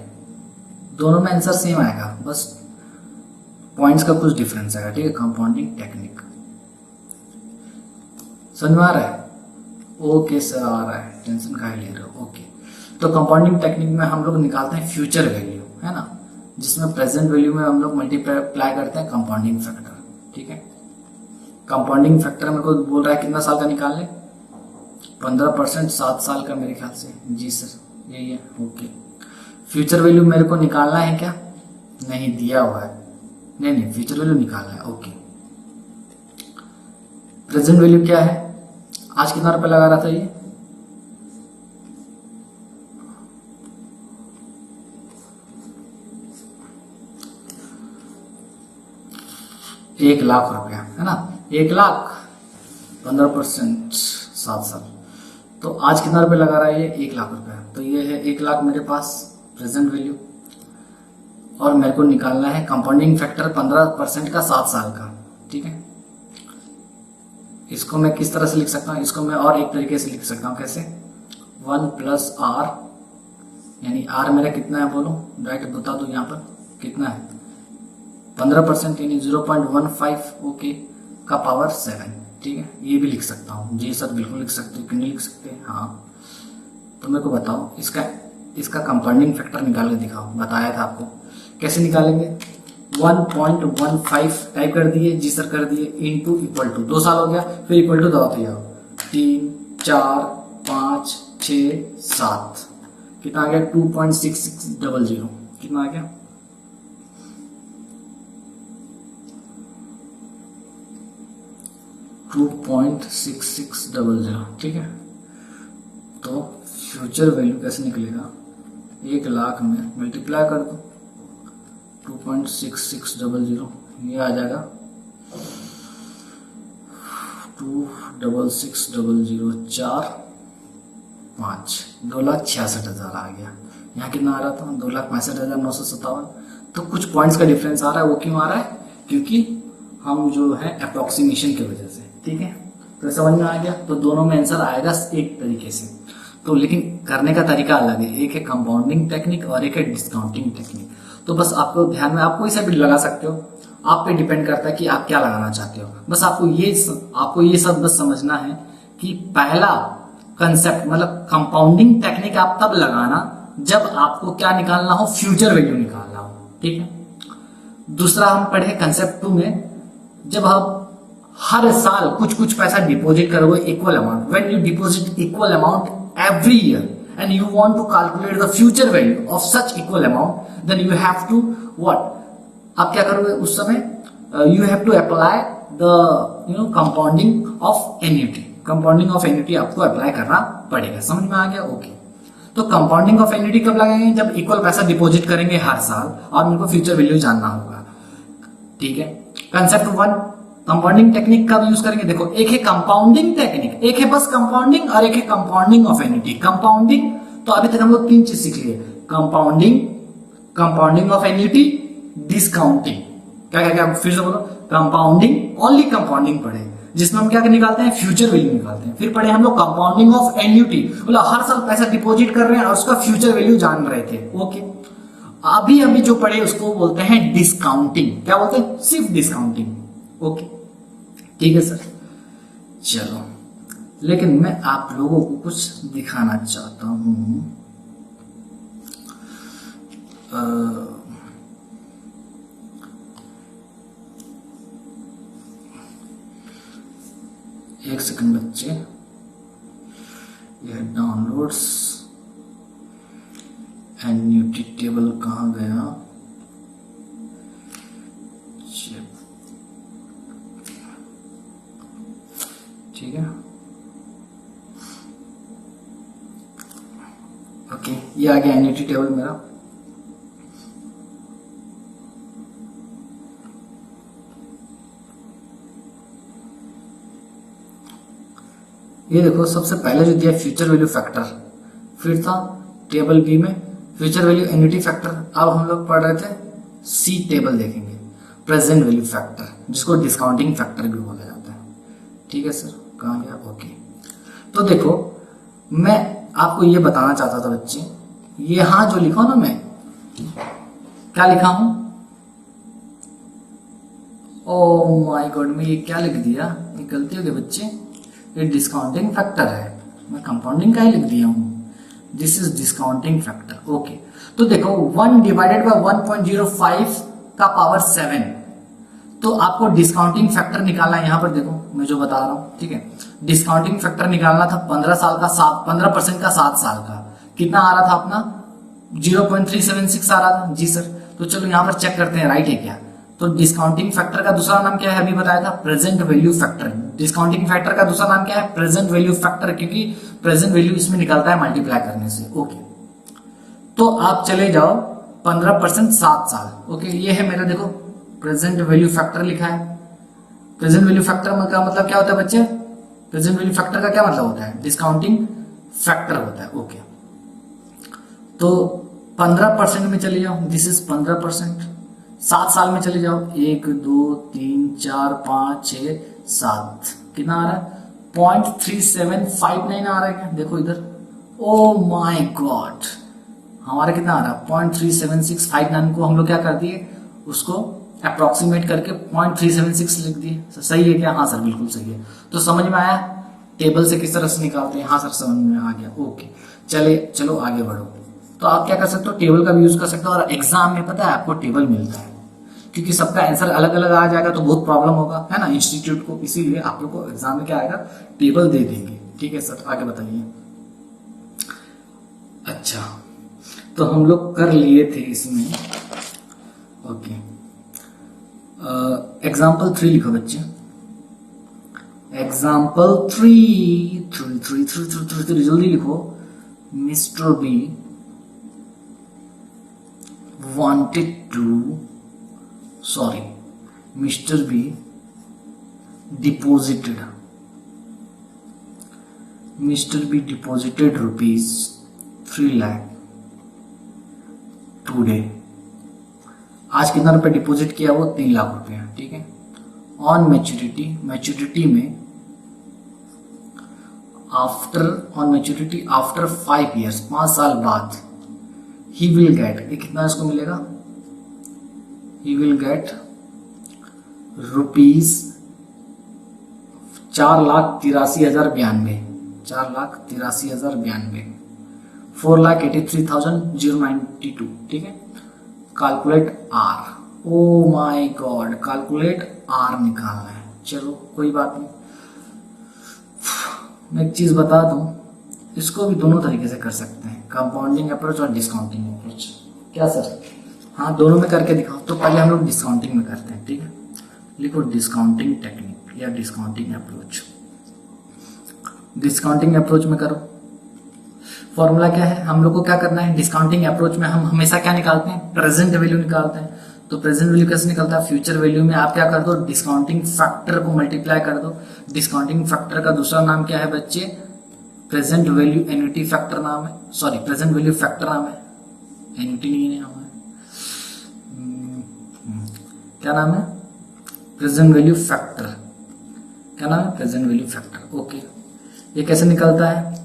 S1: दोनों में आंसर सेम आएगा, बस पॉइंट्स का कुछ डिफरेंस आएगा। ठीक है, कंपाउंडिंग टेक्निक समझ में आ रहा है? ओके सर आ रहा है, टेंशन काहे ले रहे हो। ओके, तो कंपाउंडिंग टेक्निक में हम लोग निकालते हैं फ्यूचर वैल्यू, है ना, जिसमें प्रेजेंट वैल्यू में हम लोग मल्टीप्लाई करते हैं कंपाउंडिंग फैक्टर। ठीक है, कंपाउंडिंग फैक्टर मेरे को बोल रहा है कितना साल का निकाल ले 15% 7 साल का मेरे ख्याल से। जी सर यही है। ओके, फ्यूचर वैल्यू मेरे को निकालना है क्या? नहीं दिया हुआ है, नहीं फ्यूचर वैल्यू निकालना है। ओके, प्रेजेंट वैल्यू क्या है? आज कितना रुपए लगा रहा था ये 1 लाख रुपया, है ना। 1 लाख 15% 7 साल, तो आज कितना रुपए लगा रहा है ये 1 लाख रुपया। तो ये है 1 लाख मेरे पास प्रेजेंट वैल्यू, और मेरे को निकालना है कंपाउंडिंग फैक्टर 15% का 7 साल का। ठीक है, इसको मैं किस तरह से लिख सकता हूँ? इसको मैं और एक तरीके से लिख सकता हूँ। कैसे? 1 प्लस आर, यानी आर मेरा कितना है बोलो, डायरेक्ट बता दो यहाँ पर कितना है 15% यानी 0.15 ओके का पावर 7। ठीक है, ये भी लिख सकता हूँ। जी सर बिल्कुल लिख सकते हो, क्यों नहीं लिख सकते? हाँ, तो मेरे को बताओ इसका कंपाउंडिंग फैक्टर निकाल के दिखाओ। बताया था आपको, कैसे निकालेंगे? 1.15 टाइप कर दिए, जी सर कर दिए, इंटू इक्वल टू 2 साल हो गया, फिर इक्वल टू दबाते जाओ 3 4 5 6 7 कितना आ गया 2.6600। कितना आ गया 2.6600। ठीक है, तो फ्यूचर वैल्यू कैसे निकलेगा? 1 लाख में मल्टीप्लाई कर दो 2.6600, ये आ जाएगा 26600 4 5 2,66,000 आ गया। यहाँ कितना आ रहा था 2,65,957। तो कुछ पॉइंट्स का डिफरेंस आ रहा है। वो क्यों आ रहा है? क्योंकि हम जो है अप्रोक्सीमेशन की वजह से। ठीक है, तो समझ में आ गया। तो दोनों में आंसर आएगा एक तरीके से, तो लेकिन करने का तरीका अलग है। एक है कंपाउंडिंग टेक्निक और एक है डिस्काउंटिंग टेक्निक। तो बस आपको ध्यान में, आपको इसे भी लगा सकते हो, आप पे डिपेंड करता है कि आप क्या लगाना चाहते हो। बस आपको ये सब बस समझना है कि पहला कंसेप्ट मतलब कंपाउंडिंग टेक्निक आप तब लगाना जब आपको क्या निकालना हो, फ्यूचर वैल्यू निकालना हो। ठीक है, दूसरा हम पढ़े कंसेप्ट 2 में, जब आप हर साल कुछ पैसा डिपॉजिट करोगे equal amount, when you deposit equal amount every year and you want to calculate the future value of such equal amount, then you have to what? आप क्या करोगे उस समय? You have to apply the compounding of annuity. Compounding of annuity आपको apply करना पड़ेगा। समझ में आ गया? ओके, तो कंपाउंडिंग ऑफ एन्युटी कब लगाएंगे? जब इक्वल पैसा डिपॉजिट करेंगे हर साल और मेरे को फ्यूचर वैल्यू जानना होगा। ठीक है, कंसेप्ट 1 कंपाउंडिंग टेक्निक कब यूज करेंगे? देखो, एक है कंपाउंडिंग टेक्निक, एक है बस कंपाउंडिंग और एक है कंपाउंडिंग ऑफ एन्युटी। कंपाउंडिंग तो अभी तक हम लोग 3 चीज सीख लिए, compounding, compounding of annuity discounting, क्या क्या क्या फिर से बोलो, कंपाउंडिंग, ओनली कंपाउंडिंग पढ़े, जिसमें हम क्या निकालते हैं, फ्यूचर वैल्यू निकालते हैं। फिर पढ़े हम लोग कंपाउंडिंग ऑफ एन्युटी, मतलब हर साल पैसा डिपॉजिट कर रहे हैं और उसका फ्यूचर वैल्यू जान रहे थे। ओके, अभी अभी जो पढ़े उसको बोलते हैं डिस्काउंटिंग। क्या बोलते हैं, सिर्फ डिस्काउंटिंग। ओके ठीक है सर, चलो, लेकिन मैं आप लोगों को कुछ दिखाना चाहता हूं। एक सेकंड बच्चे, यह डाउनलोड्स एन्युटी टेबल कहाँ गया, ठीक है। ओके, ये आ गया एन्युटी टेबल मेरा। ये देखो, सबसे पहले जो दिया फ्यूचर वैल्यू फैक्टर, फिर था टेबल बी में फ्यूचर वैल्यू एन्युटी फैक्टर। अब हम लोग पढ़ रहे थे सी टेबल देखेंगे, प्रेजेंट वैल्यू फैक्टर, जिसको डिस्काउंटिंग फैक्टर भी बोला जाता है। ठीक है सर, कहाँ गया, ओके। तो देखो, मैं आपको ये बताना चाहता था बच्चे, यहां जो लिखा ना, मैं क्या लिखा हूं, ओ माय गॉड, मैं ये क्या लिख दिया, ये गलती हो गई बच्चे, ये डिस्काउंटिंग फैक्टर है, मैं कंपाउंडिंग का ही लिख दिया हूं, this is discounting factor. Okay, तो देखो 1 डिवाइडेड बाय 1.05 का पावर 7, तो आपको डिस्काउंटिंग फैक्टर निकालना है। यहां पर देखो मैं जो बता रहा हूं, ठीक है, डिस्काउंटिंग फैक्टर निकालना था 15% का 7 साल का, कितना आ रहा था अपना, 0.376 आ रहा था। जी सर, तो चलो यहां पर चेक करते हैं, राइट है क्या। तो डिस्काउंटिंग फैक्टर का दूसरा नाम क्या है, अभी बताया था, present value factor. Discounting factor का दूसरा नाम क्या है, प्रेजेंट वैल्यू फैक्टर, क्योंकि प्रेजेंट वैल्यू इसमें निकलता है मल्टीप्लाई करने से। ओके, तो आप चले जाओ 15% 7 साल। ओके, ये है मेरा, देखो प्रेजेंट वैल्यू फैक्टर लिखा है। प्रेजेंट वैल्यू फैक्टर का मतलब क्या होता है बच्चे, प्रेजेंट वैल्यू फैक्टर का क्या मतलब होता है, डिस्काउंटिंग फैक्टर होता है। ओके, तो 15% में चले जाओ, दिस इज 15%, 7 साल में चले जाओ, 1 2 3 4 5 6 7, कितना आ रहा है, 0.3759 आ रहा है क्या, देखो इधर, ओ माय गॉड, हमारा कितना आ रहा है, 0.37659 को हम लोग क्या कर दिए, उसको अप्रोक्सीमेट करके 0.376 लिख दिए। सही है क्या, हाँ सर बिल्कुल सही है। तो समझ में आया टेबल से किस तरह से निकालते हैं, हाँ सर समझ में आ गया। ओके, चलो आगे बढ़ो। तो आप क्या कर सकते हो, टेबल का भी यूज कर सकते हो, और एग्जाम में पता है आपको टेबल मिलता है, क्योंकि सबका आंसर अलग अलग आ जाएगा तो बहुत प्रॉब्लम होगा, है ना, इंस्टीट्यूट को, इसीलिए आप लोग को एग्जाम में क्या आएगा, टेबल दे देंगे। ठीक है सर, आगे बताइए। अच्छा, तो हम लोग कर लिए थे इसमें। ओके, एग्जाम्पल 3 लिखो बच्चे, एग्जाम्पल 3 जल्दी लिखो। Mister B wanted to, sorry, Mr. B deposited rupees 3 lakh today। आज कितना रुपए डिपॉजिट किया, वो 3 लाख रुपए, ठीक है। ऑन मैच्योरिटी में आफ्टर 5 years, 5 साल बाद, he will get, ये कितना इसको मिलेगा, he will get रुपीज 4,83,092, 4,83,092, 4,83,092, ठीक है। Calculate R, oh my God, calculate R निकालना है। चलो कोई बात नहीं, मैं एक चीज बता दूं, इसको भी दोनों तरीके से कर सकते हैं, कंपाउंडिंग अप्रोच और डिस्काउंटिंग अप्रोच। क्या सर, हाँ दोनों में करके दिखाओ। तो पहले हम लोग डिस्काउंटिंग में करते हैं, ठीक है। लिखो डिस्काउंटिंग टेक्निक या डिस्काउंटिंग अप्रोच। डिस्काउंटिंग अप्रोच में करो, फॉर्मूला क्या है, हम लोग को क्या करना है, डिस्काउंटिंग अप्रोच में हम हमेशा क्या निकालते हैं, प्रेजेंट वैल्यू निकालते हैं। तो प्रेजेंट वैल्यू कैसे निकलता है, फ्यूचर वैल्यू में आप क्या कर दो, डिस्काउंटिंग फैक्टर को मल्टीप्लाई कर दो। डिस्काउंटिंग फैक्टर का दूसरा नाम क्या है बच्चे, प्रेजेंट वैल्यू एन्युटी फैक्टर नाम है, सॉरी प्रेजेंट वैल्यू फैक्टर नाम है, एन्युटी नहीं नाम है। क्या नाम है? Present value factor. क्या नाम है? Present value factor. ओके, ये कैसे निकलता है?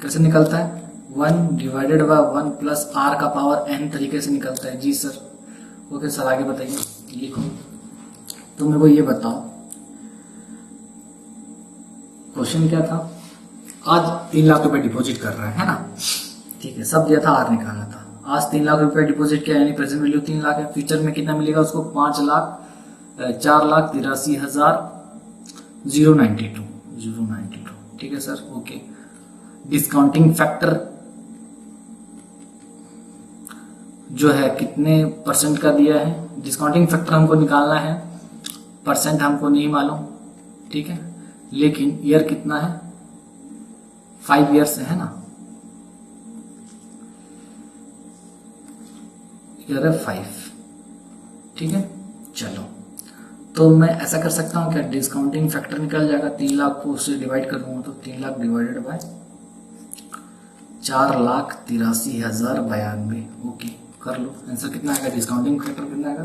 S1: कैसे निकलता है? 1 डिवाइडेड बाय 1 प्लस आर का पावर n तरीके से निकलता है। जी सर। ओके सर, आगे बताइए, लिखो। तो मेरे को ये बताओ, क्वेश्चन क्या था? आज 3 लाख रुपए डिपॉजिट कर रहा है ना? ठीक है, सब दिया था, आर निकालना था। आज 3 लाख रुपए डिपॉजिट किया, यानी प्रेजेंट वैल्यू 3 लाख है। फ्यूचर में कितना मिलेगा उसको? 4,83,092। ठीक है सर। ओके, डिस्काउंटिंग फैक्टर जो है कितने परसेंट का दिया है? डिस्काउंटिंग फैक्टर हमको निकालना है, परसेंट हमको नहीं मालूम, ठीक है, लेकिन ईयर कितना है? 5 ईयर्स है ना? ईयर है 5। ठीक है, चलो, तो मैं ऐसा कर सकता हूं क्या? डिस्काउंटिंग फैक्टर निकल जाएगा, 3 लाख को उससे डिवाइड कर दूंगा तो 3 लाख डिवाइडेड बाय 4,83,092। ओके, कर लो, आंसर कितना आएगा? डिस्काउंटिंग फैक्टर कितना आएगा?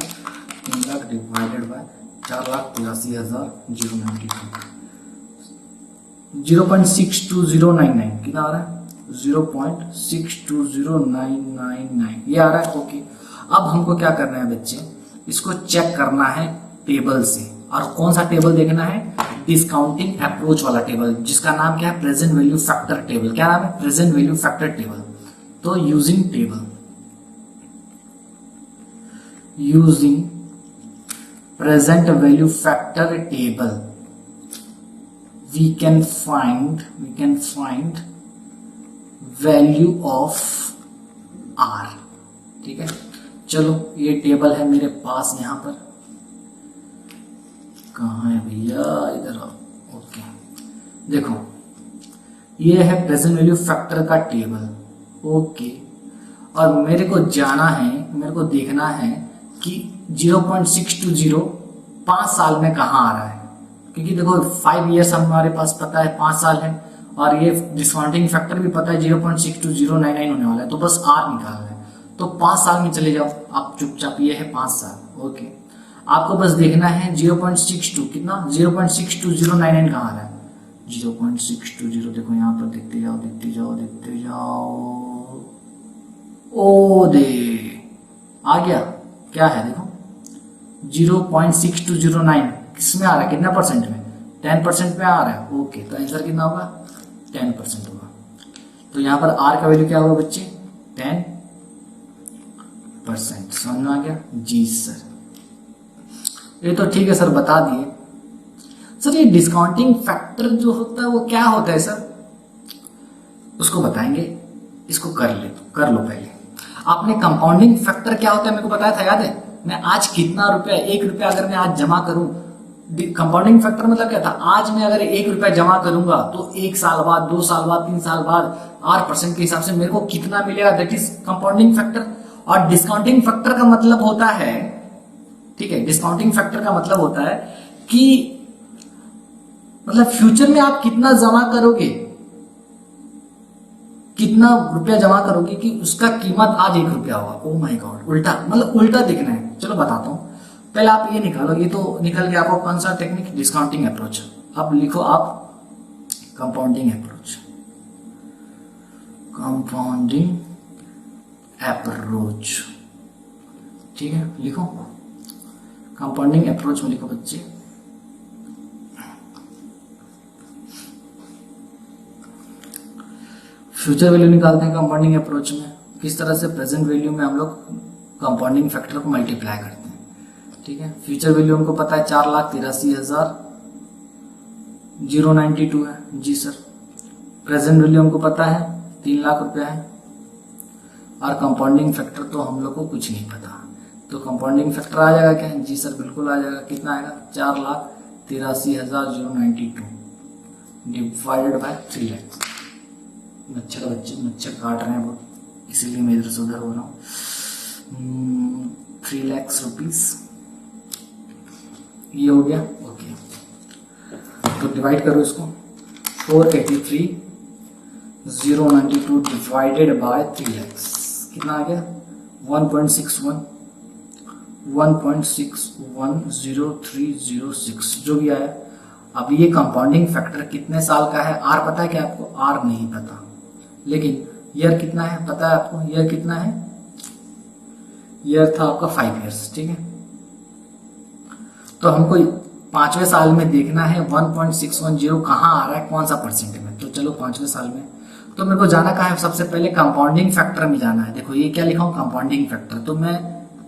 S1: 3 लाख डिवाइडेड बाय 4,83,092। 0.62099 कितना आ रहा है? 0.62099 ये आ रहा है। ओके, अब हमको क्या करना है बच्चे? इसको चेक करना है टेबल से। और कौन सा टेबल देखना है? डिस्काउंटिंग अप्रोच वाला टेबल, जिसका नाम क्या है? Present value factor table. क्या नाम है? Present value factor table. तो using present value factor table we can find value of r। ठीक है, चलो, ये टेबल है मेरे पास यहां पर। कहाँ है भैया? इधर आओ। ओके, देखो, ये है प्रेजेंट वैल्यू फैक्टर का टेबल। ओके, और मेरे को जाना है, मेरे को देखना है कि 0.620 5 साल में कहाँ आ रहा है, क्योंकि देखो 5 ईयर्स हमारे पास पता है 5 साल है, और ये डिस्काउंटिंग फैक्टर भी पता है 0.62099 होने वाला है, तो बस आर निकालना है। तो 5 साल में चले जाओ आप चुपचाप, ये है 5 साल। ओके, आपको बस देखना है 0.62 कितना? 0.62099 कहाँ आ रहा है? 0.620, देखो यहाँ पर, देखते जाओ। ओ दे, आ गया। क्या है? देखो 0.6209 किसमें आ रहा है? कितना परसेंट में? 10% में आ रहा है। ओके, तो आंसर कितना होगा? 10% होगा। तो यहां पर आर का वैल्यू क्या होगा बच्चे? 10%। समझ में आ गया? जी सर। ये तो ठीक है सर, बता दिए। सर ये डिस्काउंटिंग फैक्टर जो होता है वो क्या होता है सर? उसको बताएंगे, इसको कर लो पहले। आपने कंपाउंडिंग फैक्टर क्या होता है मेरे को बताया था, याद है? मैं आज कितना रुपया, 1 रुपया अगर मैं आज जमा करूं, कंपाउंडिंग फैक्टर मतलब क्या था? आज मैं अगर 1 रुपया जमा करूंगा तो 1 साल बाद, 2 साल बाद, 3 साल बाद 8% के हिसाब से मेरे को कितना मिलेगा, दैट इज कंपाउंडिंग फैक्टर। और डिस्काउंटिंग फैक्टर का मतलब होता है, ठीक है, डिस्काउंटिंग फैक्टर का मतलब होता है कि मतलब फ्यूचर में आप कितना जमा करोगे, कितना रुपया जमा करोगे कि उसका कीमत आज 1 रुपया होगा। ओ माय गॉड, उल्टा, मतलब उल्टा दिखना है। चलो बताता हूं, पहले आप ये निकालो, ये तो निकल गया आपको कौन सा टेक्निक? Discounting approach. अब लिखो आप कंपाउंडिंग अप्रोच, ठीक है, लिखो कंपाउंडिंग अप्रोच में, लिखो बच्चे। फ्यूचर वैल्यू निकालते हैं कंपाउंडिंग अप्रोच में। किस तरह से? प्रेजेंट वैल्यू में हम लोग कंपाउंडिंग फैक्टर को मल्टीप्लाई करते हैं। ठीक है, फ्यूचर वैल्यू हमको पता है 4,83,092 है। जी सर। प्रेजेंट वैल्यू हमको पता है 3 लाख रुपया है, और कंपाउंडिंग फैक्टर तो हम लोग को कुछ नहीं पता। तो कंपाउंडिंग फैक्टर आ जाएगा क्या? जी सर, बिल्कुल आ जाएगा। कितना आएगा? 4,83,092 डिवाइडेड बाय 3 लाख। बच्चे मच्छर काट रहे हैं बहुत, इसीलिए मैं इधर से उधर हो रहा हूँ। 3 लाख रुपीज ये हो गया। ओके, तो डिवाइड करो इसको। 483,092 डिवाइडेड बाय 3 लाख कितना आ गया? 1.61 1.610306 जो भी आया। अब ये कंपाउंडिंग फैक्टर कितने साल का है, आर पता है क्या आपको? आर नहीं पता, लेकिन ईयर कितना है पता है आपको? ईयर कितना है? ईयर था आपका 5 ईयर्स, ठीक है। तो हमको 5वें साल में देखना है 1.610 कहाँ आ रहा है, कौन सा परसेंट में। तो चलो 5वें साल में, तो मेरे को जाना कहाँ है? सबसे पहले कंपाउंडिंग फैक्टर में जाना है। देखो ये क्या लिखा हूँ, कंपाउंडिंग फैक्टर। तो मैं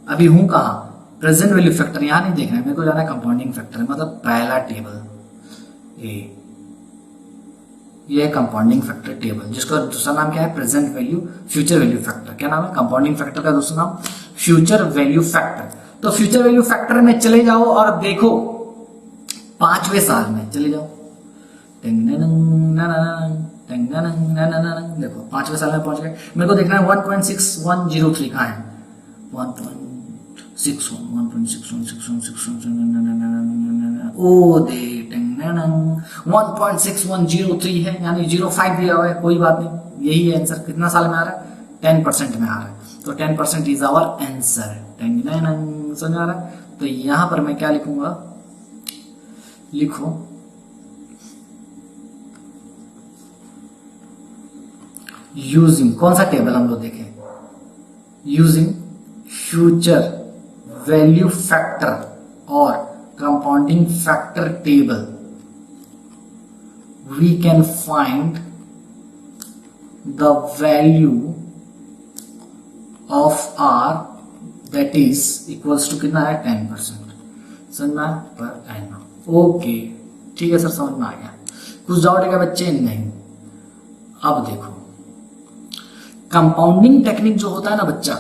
S1: अभी हूं कहाँ? प्रेजेंट वैल्यू फैक्टर, यहां नहीं देखना है मेरे को, जाना है कंपाउंडिंग फैक्टर, मतलब पहला टेबल ये है कंपाउंडिंग फैक्टर टेबल, जिसका दूसरा नाम क्या है? Present value future value factor. क्या नाम है? कंपाउंडिंग फैक्टर का दूसरा नाम फ्यूचर वैल्यू फैक्टर। तो फ्यूचर वैल्यू फैक्टर में चले जाओ और देखो 5वें साल में चले जाओ, देखो 5वें साल में पहुंच गए। मेरे को देखना है 1.6103 कहाँ है? 1.61 ओ दे 1.6103 है, यानी 05 दिया हुआ है, कोई बात नहीं, यही है आंसर। कितना साल में आ रहा है? 10% में आ रहा है, तो 10% इज आवर आंसर। समझ आ रहा है? तो यहां पर मैं क्या लिखूंगा, लिखो यूजिंग, कौन सा टेबल हम लोग देखें? यूजिंग फ्यूचर वैल्यू फैक्टर और compounding factor table we can find the value of r that is equals to कितना है? 10%। समझ में आया? Per annum. ओके ठीक है सर, समझ में आ गया। कुछ डाउट है क्या बच्चे? नहीं। अब देखो कंपाउंडिंग टेक्निक जो होता है ना बच्चा,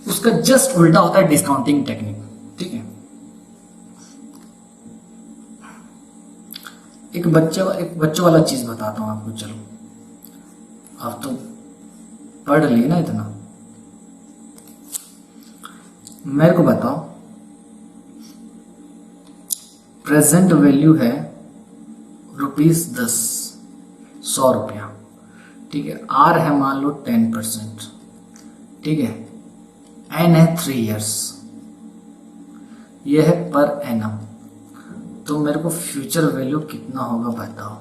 S1: उसका जस्ट उल्टा होता है डिस्काउंटिंग टेक्निक, ठीक है। एक बच्चों वाला चीज बताता हूं आपको, चलो आप तो पढ़ लिए ना इतना, मेरे को बताओ प्रेजेंट वैल्यू है ₹10, 100 रुपया, ठीक है। आर है मान लो 10%, ठीक है। एन है 3 इयर्स, ये है पर एनम। तो मेरे को फ्यूचर वैल्यू कितना होगा बताओ,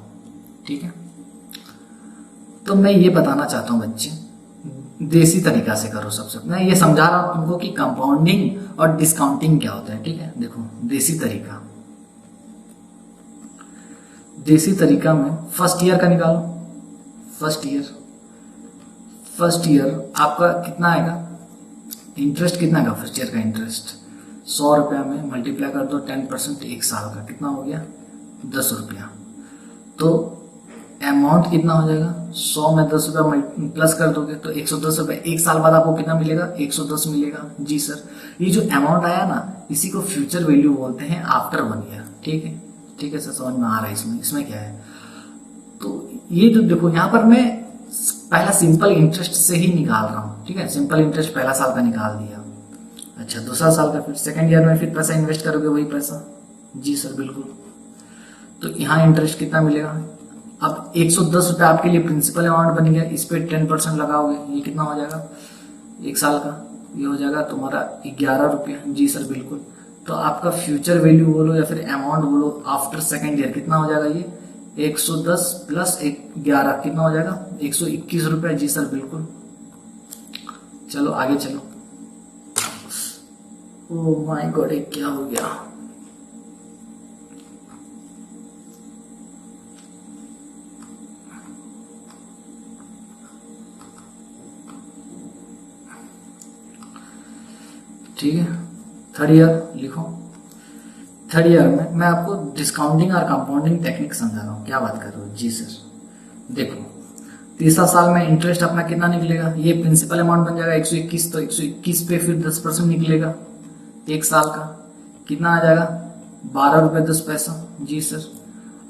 S1: ठीक है। तो मैं ये बताना चाहता हूं बच्चे, देसी तरीका से करो। सबसे मैं ये समझा रहा हूं तुमको कि कंपाउंडिंग और डिस्काउंटिंग क्या होता है, ठीक है। देखो देसी तरीका में फर्स्ट ईयर का निकालो। फर्स्ट ईयर आपका कितना आएगा? इंटरेस्ट कितना आएगा फर्स्ट ईयर का? इंटरेस्ट 100 रुपया में मल्टीप्लाई कर दो 10%, एक साल का कितना हो गया? 10 रुपया। तो अमाउंट कितना हो जाएगा? 100 में 10 रुपया प्लस कर दोगे तो 110 रुपया। एक साल बाद आपको कितना मिलेगा? 110 मिलेगा। जी सर, ये जो अमाउंट आया ना, इसी को फ्यूचर वैल्यू बोलते हैं आफ्टर 1 ईयर, ठीक है। ठीक है सर, समझ में आ रहा है इसमें क्या है। तो ये जो देखो यहाँ पर मैं पहला सिंपल इंटरेस्ट से ही निकाल रहा हूँ, ठीक है। सिंपल इंटरेस्ट पहला साल का निकाल दिया। अच्छा, दूसरा साल का फिर सेकंड ईयर में फिर पैसा इन्वेस्ट करोगे, वही पैसा। जी सर बिल्कुल। तो यहाँ इंटरेस्ट कितना मिलेगा? अब 110 रुपया आपके लिए प्रिंसिपल अमाउंट बन गया, इस पे 10% लगाओगे, ये कितना हो जाएगा एक साल का? ये हो जाएगा तुम्हारा 11 रुपया। जी सर बिल्कुल। तो आपका फ्यूचर वैल्यू बोलो या फिर अमाउंट बोलो आफ्टर सेकंड ईयर कितना हो जाएगा? ये 110 प्लस 11 कितना हो जाएगा? 121 रुपया। जी सर बिल्कुल। चलो आगे चलो। ओह माय गॉड, ये क्या हो गया? ठीक है, थर्ड ईयर लिखो। थर्ड ईयर में मैं आपको डिस्काउंटिंग और कंपाउंडिंग टेक्निक समझा रहा हूँ। क्या बात कर रहे हो? जी सर। देखो तीसरा साल में इंटरेस्ट अपना कितना निकलेगा? ये प्रिंसिपल अमाउंट बन जाएगा 121, तो 121 पे फिर 10% निकलेगा एक साल का, कितना आ जाएगा? 12 रुपये 10 पैसा। जी सर।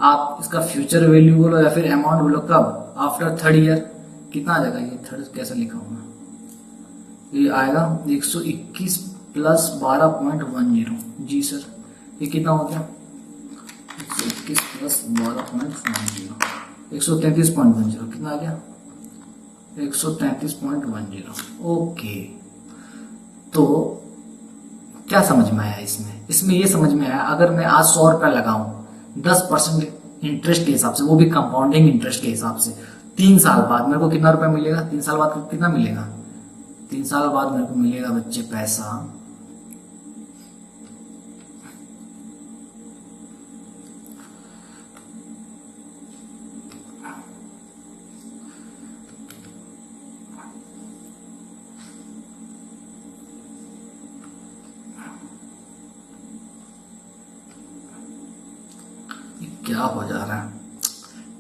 S1: आप इसका फ्यूचर वैल्यू बोलो या फिर अमाउंट बोलो, कब? आफ्टर थर्ड ईयर कितना आ जाएगा? ये थर्ड कैसे लिखा होगा? ये आएगा 121 प्लस 12.10। जी सर, ये कितना हो गया? 121 प्लस 12.10, 133.10। कितना आ गया? 133.10। ओके, तो क्या समझ में आया इसमें ये समझ में आया, अगर मैं आज 100 रुपया लगाऊं 10% इंटरेस्ट के हिसाब से, वो भी कंपाउंडिंग इंटरेस्ट के हिसाब से, 3 साल बाद मेरे को कितना रुपया मिलेगा? 3 साल बाद कितना मिलेगा? 3 साल बाद मेरे को मिलेगा बच्चे पैसा क्या हो जा रहा है,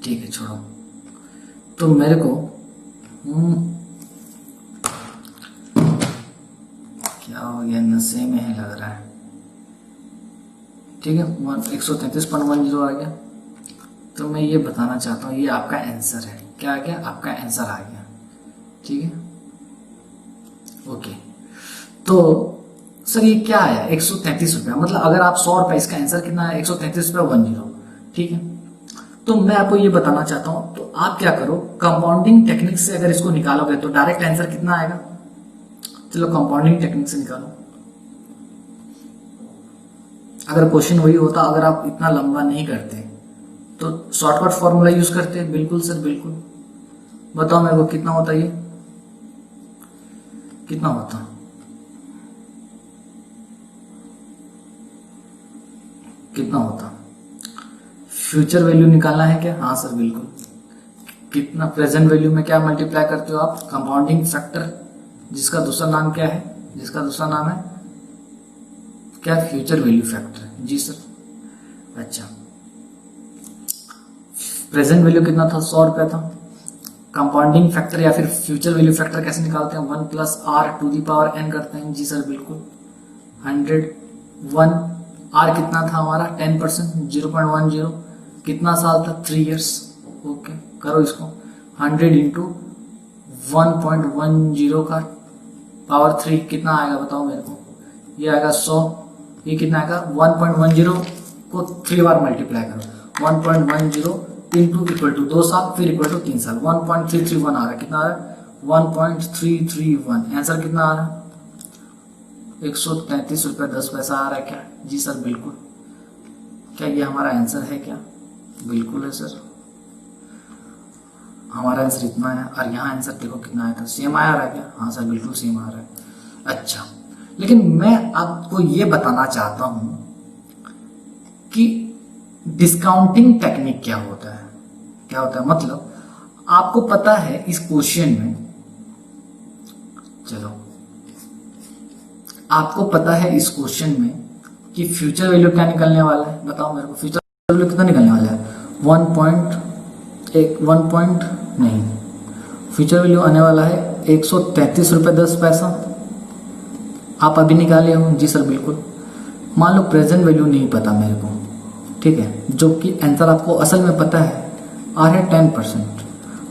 S1: ठीक है छोड़ो। तो मेरे को क्या हो गया, नशे में है लग रहा है। ठीक है, 133.10 आ गया। तो मैं ये बताना चाहता हूँ, ये आपका आंसर है। क्या आ गया? आपका आंसर आ गया। ठीक है, ओके। तो सर ये क्या आया? 133 रुपया, मतलब अगर आप 100 रुपया, इसका आंसर कितना है? 133.10। ठीक है, तो मैं आपको ये बताना चाहता हूं, तो आप क्या करो, कंपाउंडिंग टेक्निक से अगर इसको निकालोगे तो डायरेक्ट आंसर कितना आएगा? चलो कंपाउंडिंग टेक्निक से निकालो। अगर क्वेश्चन वही होता, अगर आप इतना लंबा नहीं करते तो शॉर्टकट फॉर्मूला यूज करते। बिल्कुल सर, बिल्कुल। बताओ मेरे को कितना होता, ये कितना होता? कितना होता? फ्यूचर वैल्यू निकालना है क्या? हाँ सर बिल्कुल। कितना प्रेजेंट वैल्यू में क्या मल्टीप्लाई करते हो आप? कंपाउंडिंग फैक्टर, जिसका दूसरा नाम क्या है? जिसका दूसरा नाम है क्या? Future value factor. जी सर। अच्छा, प्रेजेंट वैल्यू कितना था? 100 रुपया था। कंपाउंडिंग फैक्टर या फिर फ्यूचर वैल्यू फैक्टर कैसे निकालते हैं? 1 + r⁴n करते हैं। जी सर बिल्कुल। 101, r कितना था हमारा? 10%, 0.10। कितना साल था? 3 इयर्स। ओके, करो इसको। 100 इंटू 1.10 का पावर 3 कितना आएगा बताओ मेरे को? ये आएगा 100। ये कितना आएगा? 1.10 को 3 बार मल्टीप्लाई करो। 1.10 इंटू इक्वल टू 2 साल, फिर इक्वल टू 3 साल। 1.331 आ रहा है। कितना आ रहा है? 1.331। आंसर कितना आ रहा है? 133 रुपये 10 पैसा आ रहा है क्या? जी सर बिल्कुल। क्या ये हमारा आंसर है क्या? बिल्कुल है सर, हमारा आंसर इतना है। और यहाँ आंसर देखो कितना आया था, सेम आया रहा क्या? हाँ सर बिल्कुल सेम आ रहा है। अच्छा, लेकिन मैं आपको ये बताना चाहता हूं कि डिस्काउंटिंग टेक्निक क्या होता है। क्या होता है मतलब, आपको पता है इस क्वेश्चन में, चलो आपको पता है इस क्वेश्चन में कि फ्यूचर वैल्यू क्या निकलने वाला है? बताओ मेरे को, फ्यूचर वैल्यू कितना निकलने वाला है? 1 नहीं, फ्यूचर वैल्यू आने वाला है 133 रुपये 10 पैसा। आप अभी निकाले हो? जी सर बिल्कुल। मान लो प्रेजेंट वैल्यू नहीं पता मेरे को, ठीक है, जो कि आंसर आपको असल में पता है, आर है 10%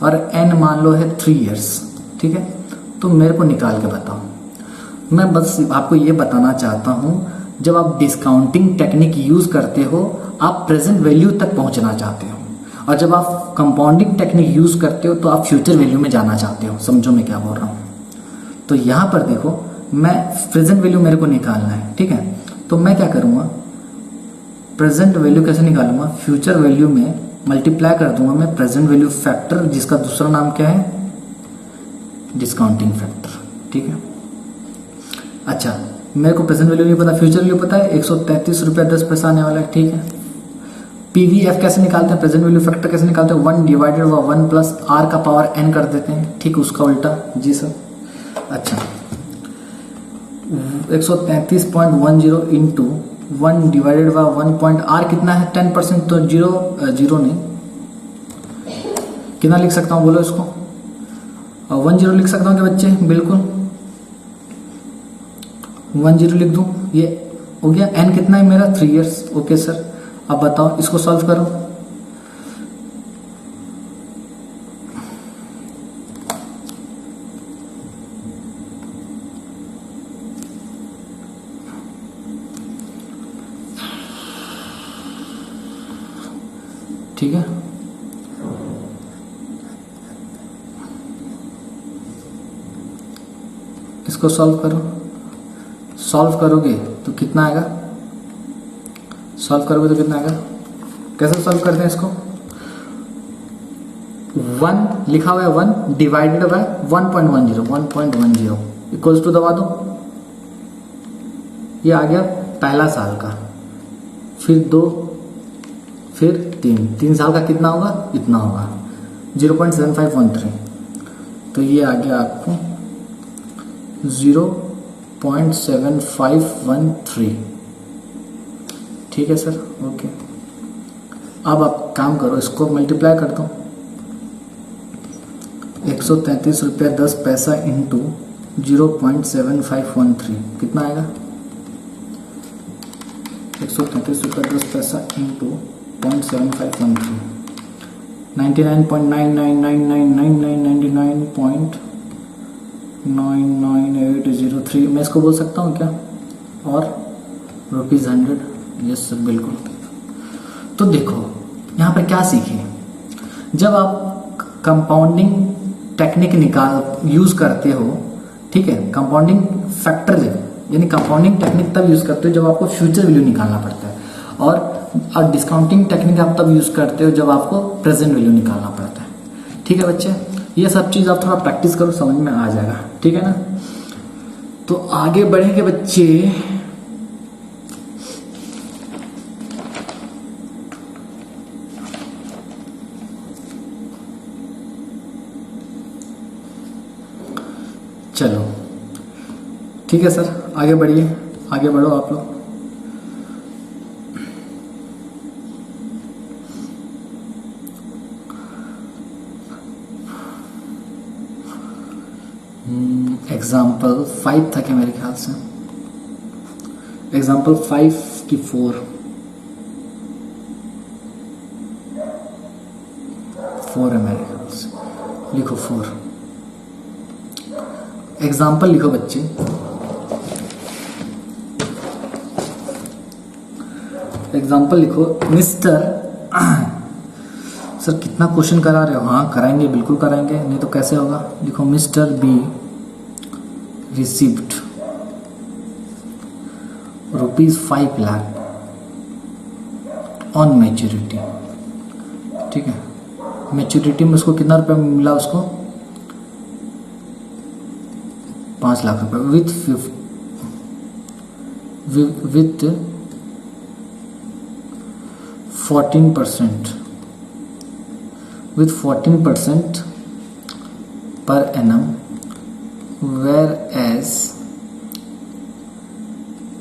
S1: और एन मान लो है 3 इयर्स। ठीक है, तो मेरे को निकाल के बताओ। मैं बस आपको ये बताना चाहता हूं, जब आप डिस्काउंटिंग टेक्निक यूज करते हो आप प्रेजेंट वैल्यू तक पहुंचना चाहते हो, और जब आप कंपाउंडिंग टेक्निक यूज करते हो तो आप फ्यूचर वैल्यू में जाना चाहते हो। समझो मैं क्या बोल रहा हूं। तो यहां पर देखो, मैं प्रेजेंट वैल्यू मेरे को निकालना है, ठीक है, तो मैं क्या करूंगा, प्रेजेंट वैल्यू कैसे निकालूंगा? फ्यूचर वैल्यू में मल्टीप्लाई कर दूंगा मैं प्रेजेंट वैल्यू फैक्टर, जिसका दूसरा नाम क्या है? Discounting factor. ठीक है, अच्छा, मेरे को प्रेजेंट वैल्यू नहीं पता, फ्यूचर वैल्यू पता है, 133 रुपया 10 पैसा आने वाला है। ठीक है, पीवीएफ कैसे निकालते हैं? प्रेजेंट वैल्यू फैक्टर कैसे निकालते हैं? 1 डिवाइडेड बाय 1 प्लस आर का पावर एन कर देते हैं। ठीक, उसका उल्टा। जी सर। अच्छा, 133.10 into 1 divided by 1 point R कितना है? 10%, तो जीरो नहीं, कितना लिख सकता हूँ बोलो इसको? 10 लिख सकता हूँ क्या बच्चे? बिल्कुल 10 लिख दूं। ये हो गया। एन कितना है मेरा? 3 इयर्स। ओके सर, अब बताओ इसको सॉल्व करो। ठीक है, इसको सॉल्व करो। सॉल्व करोगे तो कितना आएगा, सॉल्व करोगे तो कितना आएगा, कैसे सॉल्व करते हैं इसको, 1 लिखा हुआ है 1 डिवाइडेड बाय 1.10 इक्वल्स टू दबा दो, ये आ गया पहला साल का, फिर 2, फिर 3 साल का कितना होगा, इतना होगा 0.7513, तो ये आ गया आपको 0.7513। ठीक है सर, ओके। अब आप काम करो, इसको मल्टीप्लाई कर दो, 133 रुपया 10 पैसा इंटू 0.7513 कितना आएगा, 133 रुपया 10 पैसा इंटू 0.7513, 99.99999999.99803 मैं इसको बोल सकता हूँ क्या, और ₹100। यस सर, बिल्कुल। तो देखो यहाँ पर क्या सीखे, जब आप कंपाउंडिंग टेक्निक यूज करते हो, ठीक है, कंपाउंडिंग फैक्टर यानी कंपाउंडिंग टेक्निक तब यूज करते हो जब आपको फ्यूचर वैल्यू निकालना पड़ता है, और डिस्काउंटिंग टेक्निक आप तब यूज करते हो जब आपको प्रेजेंट वैल्यू निकालना पड़ता है। ठीक है बच्चे, ये सब चीज आप थोड़ा प्रैक्टिस करो, समझ में आ जाएगा। ठीक है ना, तो आगे बढ़ेंगे बच्चे। चलो ठीक है सर, आगे बढ़िए, आगे बढ़ो आप लोग। एग्जाम्पल 5 था क्या मेरे ख्याल से, एग्जाम्पल 5 की 4 है मेरे ख्याल से, लिखो 4। एग्जाम्पल लिखो बच्चे, एग्जाम्पल लिखो मिस्टर सर कितना क्वेश्चन करा रहे हो, हाँ कराएंगे, बिल्कुल कराएंगे, नहीं तो कैसे होगा। लिखो mister be received ₹5 lakh on maturity. ठीक है, मैच्योरिटी में उसको कितना रुपया मिला, उसको 5 लाख रुपए with 14% per annum, whereas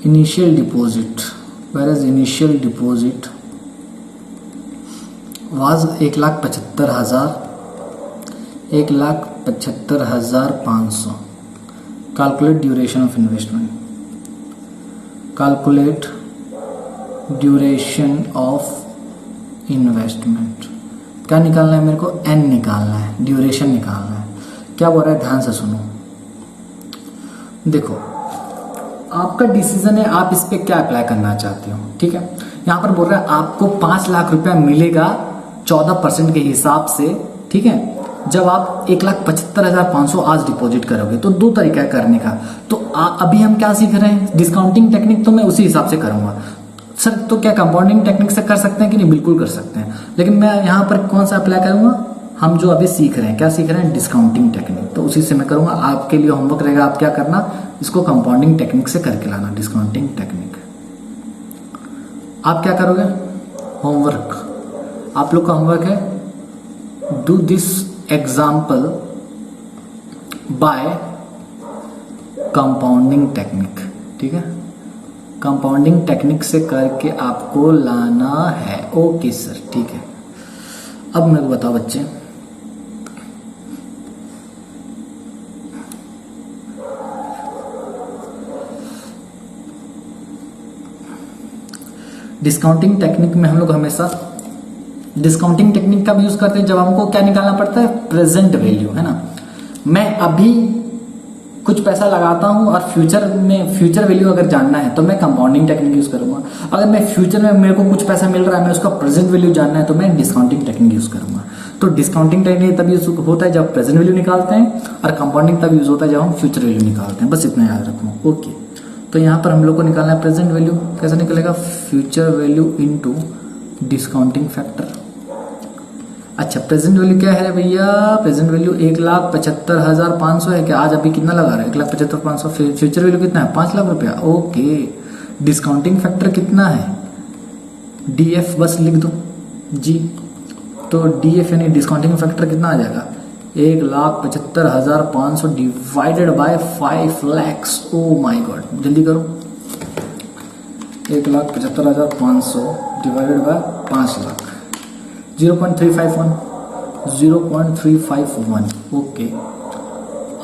S1: initial deposit was 1,75,500। Calculate duration of investment, calculate duration of investment। क्या निकालना है मेरे को, n निकालना है, ड्यूरेशन निकालना है। क्या बोल रहा है, ध्यान से सुनो। देखो आपका डिसीजन है, आप इस पे क्या अप्लाई करना चाहते हो। ठीक है, यहाँ पर बोल रहा है आपको 5 लाख रुपया मिलेगा 14% के हिसाब से। ठीक है, जब आप 1,75,500 आज डिपॉजिट करोगे, तो 2 तरीका करने का। तो अभी हम क्या सीख रहे हैं, डिस्काउंटिंग टेक्निक, तो मैं उसी हिसाब से करूंगा। सर तो क्या कंपाउंडिंग टेक्निक से कर सकते हैं कि नहीं, बिल्कुल कर सकते हैं, लेकिन मैं यहाँ पर कौन सा अप्लाई करूंगा, हम जो अभी सीख रहे हैं, क्या सीख रहे हैं, डिस्काउंटिंग टेक्निक, तो उसी से मैं करूंगा। आपके लिए होमवर्क रहेगा, आप क्या करना, इसको कंपाउंडिंग टेक्निक से करके लाना, डिस्काउंटिंग टेक्निक। आप क्या करोगे, होमवर्क, आप लोग का होमवर्क है, do this example bye compounding technique. ठीक है, कंपाउंडिंग टेक्निक से करके आपको लाना है। ओके सर, ठीक है। अब मेरे को बताओ बच्चे, डिस्काउंटिंग टेक्निक में हम लोग हमेशा डिस्काउंटिंग टेक्निक का भी यूज करते हैं जब हमको क्या निकालना पड़ता है, प्रेजेंट वैल्यू, है ना। मैं अभी कुछ पैसा लगाता हूं और फ्यूचर वैल्यू अगर जानना है तो मैं कंपाउंडिंग टेक्निक यूज करूंगा। अगर मैं फ्यूचर में मेरे को कुछ पैसा मिल रहा है, मैं उसका प्रेजेंट वैल्यू जानना है, तो मैं डिस्काउंटिंग टेक्निक यूज करूंगा। तो डिस्काउंटिंग टेक्निक तब यूज होता है जब प्रेजेंट वैल्यू निकालते हैं, और कंपाउंडिंग तब यूज होता है जब हम फ्यूचर वैल्यू निकालते हैं। बस इतना याद रखो। ओके, तो यहाँ पर हम लोग को निकालना है प्रेजेंट वैल्यू। कैसे निकलेगा? Future value into discounting factor. अच्छा, प्रेजेंट वैल्यू क्या है भैया? प्रेजेंट वैल्यू 1,75,500 है क्या? आज अभी कितना लगा रहा है? 1,75,500। फ्यूचर वैल्यू कितना है? 5 लाख रुपया। ओके। डिस्काउंटिंग फैक्टर कितना है? DF बस लिख दो जी। तो DF यानी डिस्काउंटिंग फैक्टर कितना आ जाएगा? 1,75,500 divided by 5 lakhs। O my God, जल्दी करो। 1,75,500 डिवाइडेड बाय 5 लाख, 0.351, 0.351। ओके।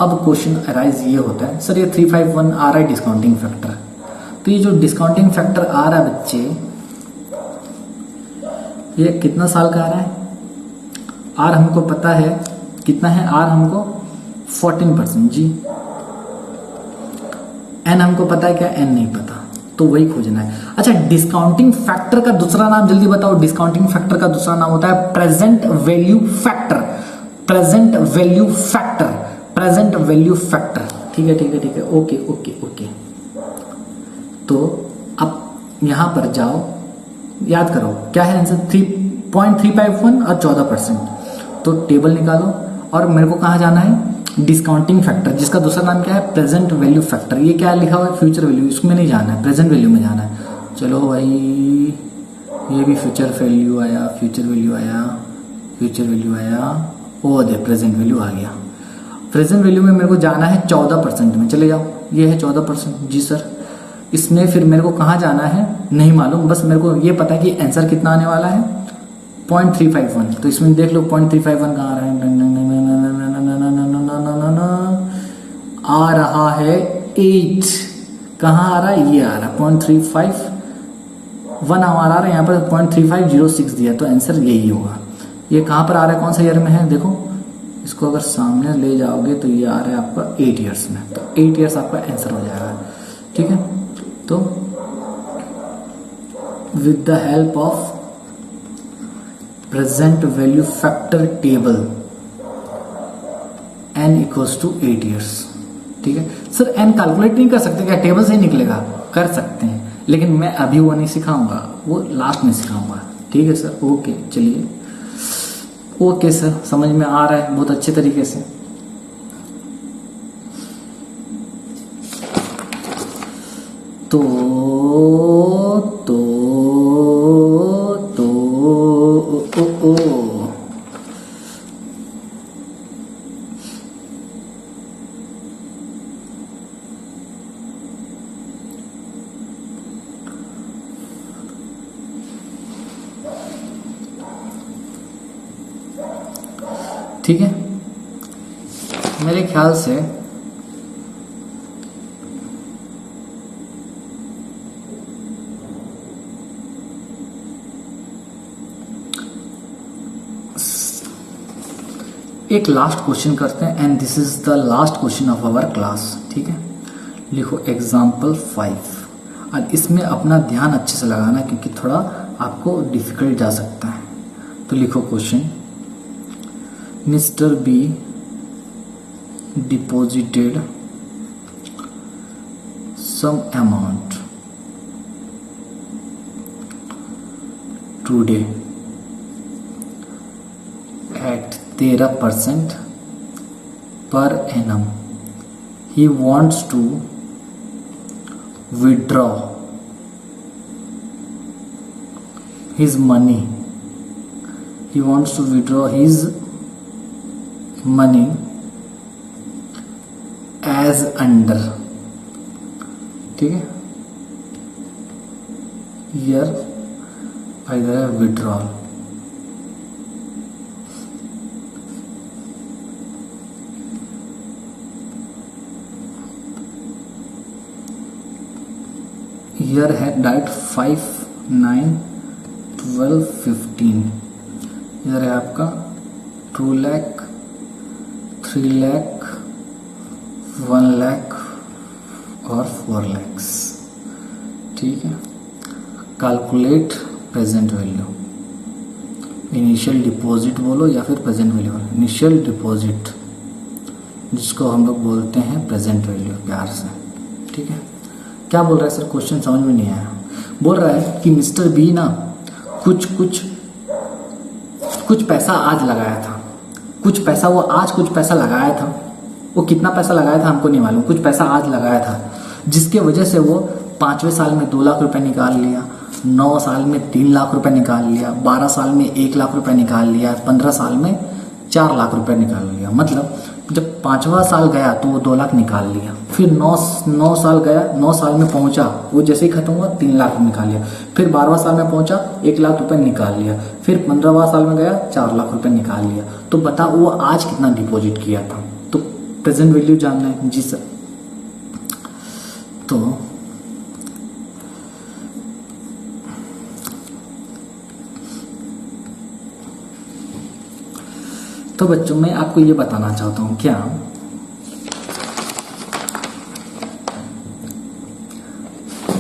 S1: अब क्वेश्चन अराइज ये होता है, सर ये 351 आ रहा है डिस्काउंटिंग फैक्टर, तो ये जो डिस्काउंटिंग फैक्टर आ रहा है बच्चे, ये कितना साल का आ रहा है? आर हमको पता है कितना है, आर हमको 14% जी। एन हमको पता है क्या? एन नहीं पता, तो वही खोजना है। अच्छा, डिस्काउंटिंग फैक्टर का दूसरा नाम जल्दी बताओ। डिस्काउंटिंग फैक्टर का दूसरा नाम होता है present value factor. Present value factor, present value factor. ठीक है ठीक है ठीक है, ओके ओके ओके। तो अब यहां पर जाओ, याद करो क्या है आंसर? 3.351 और 14%। तो टेबल निकालो और मेरे को कहां जाना है? डिस्काउंटिंग फैक्टर, जिसका दूसरा नाम क्या है? Present value factor. ये क्या लिखा हुआ है? Future value. इसमें नहीं जाना है, प्रेजेंट वैल्यू में जाना है। चलो भाई, ये भी फ्यूचर वैल्यू आया, फ्यूचर वैल्यू आया, फ्यूचर वैल्यू आया। ओ दे, प्रेजेंट वैल्यू आ गया। प्रेजेंट वैल्यू में मेरे को जाना है 14% में। चले जाओ, ये है 14% जी सर। इसमें फिर मेरे को कहाँ जाना है नहीं मालूम, बस मेरे को ये पता है कि आंसर कितना आने वाला है 0.351। तो इसमें देख लो 0.351 कहाँ आ रहा है? आ रहा है 8। कहाँ आ रहा है? ये आ रहा है 0.351 हमारा आ रहा है, यहाँ पर 0.3506 दिया, तो आंसर यही होगा। ये कहाँ पर आ रहा है? कौन सा ईयर में है? देखो इसको अगर सामने ले जाओगे तो ये आ रहा है आपका 8 ईयर्स में, तो 8 ईयर्स आपका आंसर हो जाएगा। ठीक है, तो with the help of present value factor table n equals to 8 years. ठीक है सर, n कैलकुलेट नहीं कर सकते क्या? टेबल से ही निकलेगा? कर सकते हैं, लेकिन मैं अभी वो नहीं सिखाऊंगा, वो लास्ट में सिखाऊंगा। ठीक है सर, ओके। चलिए, ओके सर, समझ में आ रहा है बहुत अच्छे तरीके से। तो ओ ठीक है, मेरे ख्याल से एक लास्ट क्वेश्चन करते हैं, and this is the last question of our class. ठीक है, लिखो एग्जाम्पल 5, और इसमें अपना ध्यान अच्छे से लगाना क्योंकि थोड़ा आपको डिफिकल्ट जा सकता है। तो लिखो question, mister B deposited some amount today at 13% per annum. He wants to withdraw his money. He wants to withdraw his money as under. ठीक है, here either withdrawal. Here है डाइट 5, 9, 12, 15। इधर है आपका 2 लाख, 3 लाख, 1 लाख और 4 लैक्स। ठीक है, calculate present value. Initial deposit बोलो या फिर प्रेजेंट वैल्यू बोलो। इनिशियल डिपॉजिट जिसको हम लोग बोलते हैं प्रेजेंट वैल्यू प्यार से। ठीक है, क्या बोल रहा है सर, क्वेश्चन समझ में नहीं आया। बोल रहा है कि मिस्टर बी ना कुछ पैसा आज लगाया था, कुछ पैसा वो आज कुछ पैसा लगाया था, वो कितना पैसा लगाया था हमको नहीं मालूम, कुछ पैसा आज लगाया था, जिसके वजह से वो 5वें साल में 2 लाख रुपए निकाल लिया, 9 साल में 3 लाख रुपए निकाल लिया, 12 साल में 1 लाख रुपए निकाल लिया, 15 साल में 4 लाख रुपए निकाल लिया। मतलब जब 5वां साल गया तो वो 2 लाख निकाल लिया, फिर 9 साल गया, 9 साल में पहुंचा, वो जैसे ही खत्म हुआ 3 लाख निकाल लिया, फिर 12वां साल में पहुंचा 1 लाख रुपए निकाल लिया, फिर 15वां साल में गया 4 लाख रुपए निकाल लिया। तो बता वो आज कितना डिपॉजिट किया था। तो प्रेजेंट वैल्यू जानना है। जी सर। तो बच्चों मैं आपको ये बताना चाहता हूं, क्या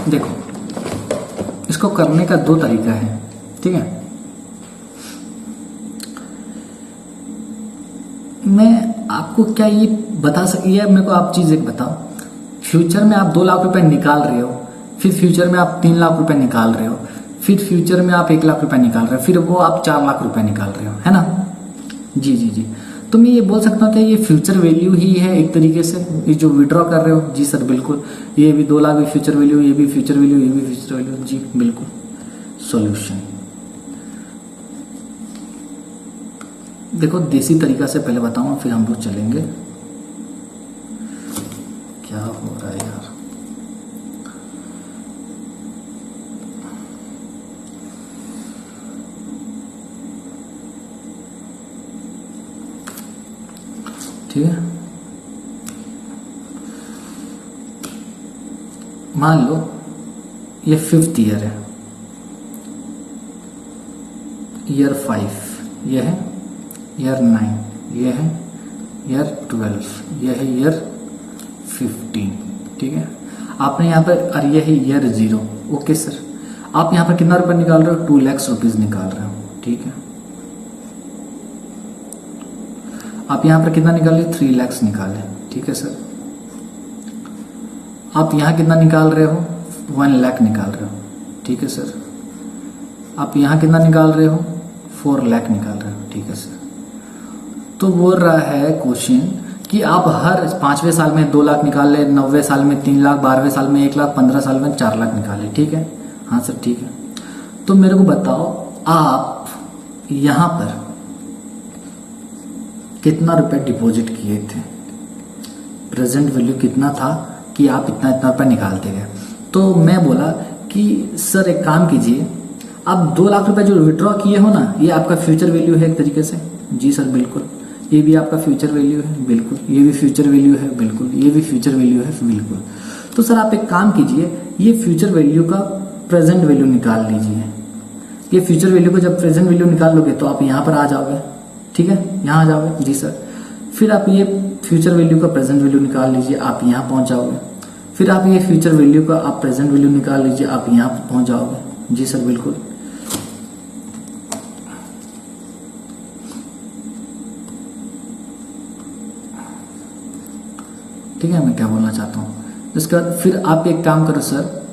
S1: देखो इसको करने का 2 तरीका है, ठीक है। मैं आपको क्या ये बता सकी है, मेरे को आप चीज एक बताओ, फ्यूचर में आप 2 लाख रुपए निकाल रहे हो, फिर फ्यूचर में आप 3 लाख रुपए निकाल रहे हो, फिर फ्यूचर में आप 1 लाख रुपए निकाल रहे हो, फिर वो आप 4 लाख रुपए निकाल रहे हो, है ना। जी जी जी। तो मैं ये बोल सकता हूँ कि ये फ्यूचर वैल्यू ही है एक तरीके से, ये जो विड्रॉ कर रहे हो। जी सर बिल्कुल, ये भी 2 लाख भी फ्यूचर वैल्यू, ये भी फ्यूचर वैल्यू, ये भी फ्यूचर वैल्यू। जी बिल्कुल। सॉल्यूशन देखो देसी तरीका से पहले बताऊंगा, फिर हम लोग चलेंगे। क्या हो रहा है यार, ठीक है। मान लो ये 5th ईयर है, ईयर 5 ये है, ईयर 9 ये है, ईयर 12 ये है, ईयर 15, ठीक है। आपने यहाँ पर, और ये है ईयर 0। ओके सर, आप यहाँ पर कितना रुपए निकाल रहे हो, 2 लाख रुपीज निकाल रहे हो, ठीक है। आप यहाँ पर कितना निकाले, 3 लाख निकाले, ठीक है सर। आप यहाँ कितना निकाल रहे हो, 1 लाख निकाल रहे हो, ठीक है सर। आप यहाँ कितना निकाल रहे हो, 4 लाख निकाल रहे हो, ठीक है सर। तो बोल रहा है क्वेश्चन कि आप हर 5वें साल में 2 लाख निकाल ले, 9वें साल में 3 लाख, 12वें साल में 1 लाख, 15 साल में 4 लाख निकाले, ठीक है। हाँ सर ठीक है। तो मेरे को बताओ आप यहाँ पर कितना रुपए डिपॉजिट किए थे, प्रेजेंट वैल्यू कितना था कि आप इतना इतना रुपए निकालते गए। तो मैं बोला कि सर एक काम कीजिए, आप 2 लाख रुपए जो विड्रॉ किए हो ना, ये आपका फ्यूचर वैल्यू है एक तरीके से। जी सर बिल्कुल, ये भी आपका फ्यूचर वैल्यू है, बिल्कुल। ये भी फ्यूचर वैल्यू है, बिल्कुल। ये भी फ्यूचर वैल्यू है, बिल्कुल। तो सर आप एक काम कीजिए, ये फ्यूचर वैल्यू का प्रेजेंट वैल्यू निकाल लीजिए। ये फ्यूचर वैल्यू को जब प्रेजेंट वैल्यू निकाल लोगे तो आप यहाँ पर आ जाओगे, ठीक है, यहाँ आ जाओगे। जी सर। फिर आप ये फ्यूचर वैल्यू का प्रेजेंट वैल्यू निकाल लीजिए, आप यहाँ पहुंच जाओगे। फिर आप ये फ्यूचर वैल्यू का आप प्रेजेंट वैल्यू निकाल लीजिए, आप यहाँ पहुंच जाओगे। जी सर बिल्कुल। ठीक है, मैं क्या बोलना चाहता हूँ। इसके बाद फिर आप एक काम करो सर,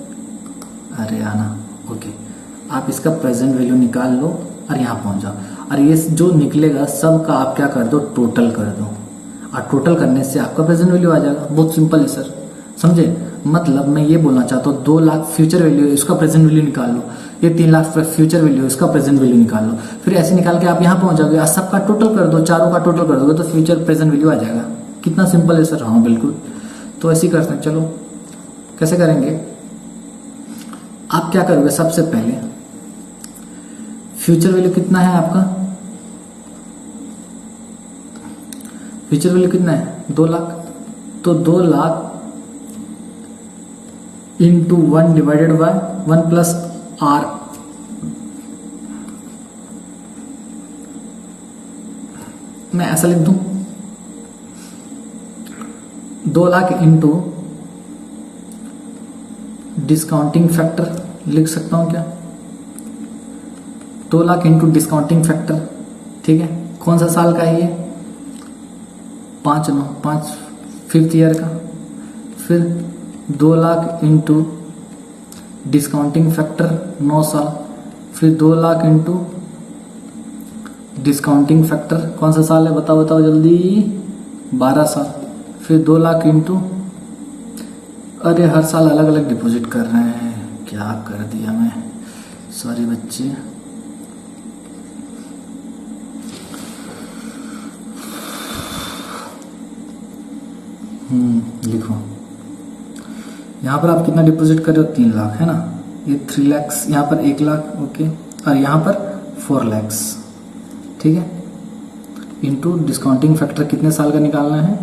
S1: अरे आना, ओके, आप इसका प्रेजेंट वैल्यू निकाल लो और यहाँ पहुंच जाओ, और ये जो निकलेगा सब का आप क्या कर दो, टोटल कर दो, और टोटल करने से आपका प्रेजेंट वैल्यू आ जाएगा। बहुत सिंपल है सर, समझे। मतलब मैं ये बोलना चाहता हूँ, 2 लाख फ्यूचर वैल्यू, इसका प्रेजेंट वैल्यू निकाल लो, ये 3 लाख फ्यूचर वैल्यू, इसका प्रेजेंट वैल्यू निकाल लो, फिर ऐसे निकाल के आप यहाँ पहुंच जाओगे, और सबका टोटल कर दो, चारों का टोटल कर दोगे तो फ्यूचर प्रेजेंट वैल्यू आ जाएगा। कितना सिंपल है सर। हाँ बिल्कुल। तो ऐसे ही करते हैं। चलो कैसे करेंगे, आप क्या करोगे, सबसे पहले फ्यूचर वैल्यू कितना है आपका, फ्यूचर वैल्यू कितना है, 2 लाख। तो 2 lakh into 1 divided by 1 plus R, मैं ऐसा लिख दूं, 2 लाख इंटू डिस्काउंटिंग फैक्टर लिख सकता हूं क्या, 2 लाख इंटू डिस्काउंटिंग फैक्टर, ठीक है। कौन सा साल का है ये, 5 5 5th ईयर का। फिर 2,00,000 इंटू डिस्काउंटिंग फैक्टर 9 साल, फिर 2,00,000 इंटू डिस्काउंटिंग फैक्टर कौन सा साल है, बताओ बताओ जल्दी, 12 साल, फिर 2,00,000 इंटू, अरे हर साल अलग अलग डिपॉजिट कर रहे हैं, क्या कर दिया मैं, सॉरी बच्चे। लिखो यहाँ पर आप कितना डिपॉजिट कर रहे हो, 3,00,000 है ना, ये 3 लाख, यहाँ पर 1,00,000 ओके, और यहाँ पर 4 लाख, ठीक है, इंटू डिस्काउंटिंग फैक्टर कितने साल का निकालना है,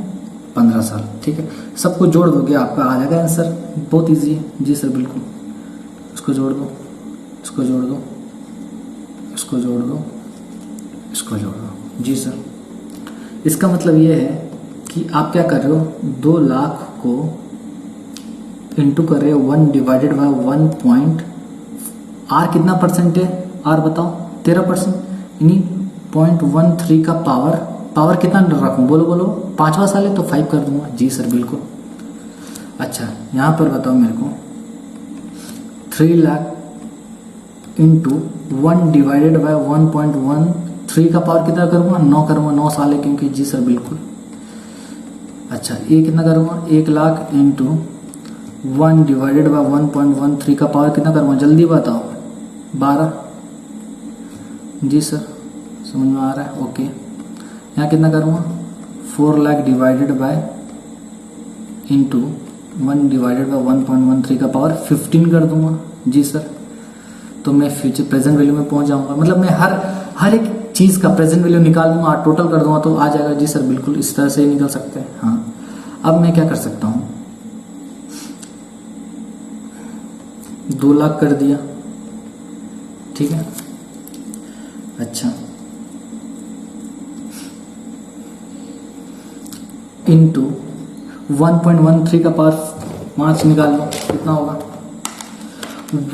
S1: 15 साल, ठीक है। सबको जोड़ दोगे आपका आ जाएगा आंसर, बहुत इजी है जी सर, बिल्कुल। इसको जोड़ दो, इसको जोड़ दो, इसको जोड़ दो, इसको जोड़ दो, जी सर। इसका मतलब ये है कि आप क्या कर रहे हो, 2,00,000 को इंटू कर रहे हो 1 डिवाइडेड बाय 1 पॉइंट, आर कितना परसेंट है, आर बताओ 13%, यानी 0.13 का पावर कितना रखूं, बोलो बोलो, 5वां साल है तो 5 कर दूंगा, जी सर बिल्कुल। अच्छा यहां पर बताओ मेरे को, 3,00,000 इंटू 1 डिवाइडेड बाय 1.13 का पावर कितना करूंगा, 9 करूंगा, 9 साल है क्योंकि, जी सर बिल्कुल। अच्छा ये कितना करूंगा, 1,00,000 इंटू 1 डिवाइडेड बाय 1.13 का पावर कितना करूंगा, जल्दी बताओ, 12, जी सर समझ में आ रहा है, ओके। यहाँ कितना करूँगा, 4,00,000 divided by into 1 divided bye 1.13 का पावर 15 कर दूंगा, जी सर। तो मैं फ्यूचर प्रेजेंट वैल्यू में पहुंच जाऊंगा, मतलब मैं हर एक चीज़ का प्रेजेंट वैल्यू निकाल दूंगा, टोटल कर दूंगा तो आ जाएगा, जी सर बिल्कुल, इस तरह से ही निकल सकते हैं। हाँ अब मैं क्या कर सकता हूँ, 2,00,000 कर दिया, ठीक है। अच्छा इंटू 1.13 का पावर 5 निकाल लो, कितना होगा,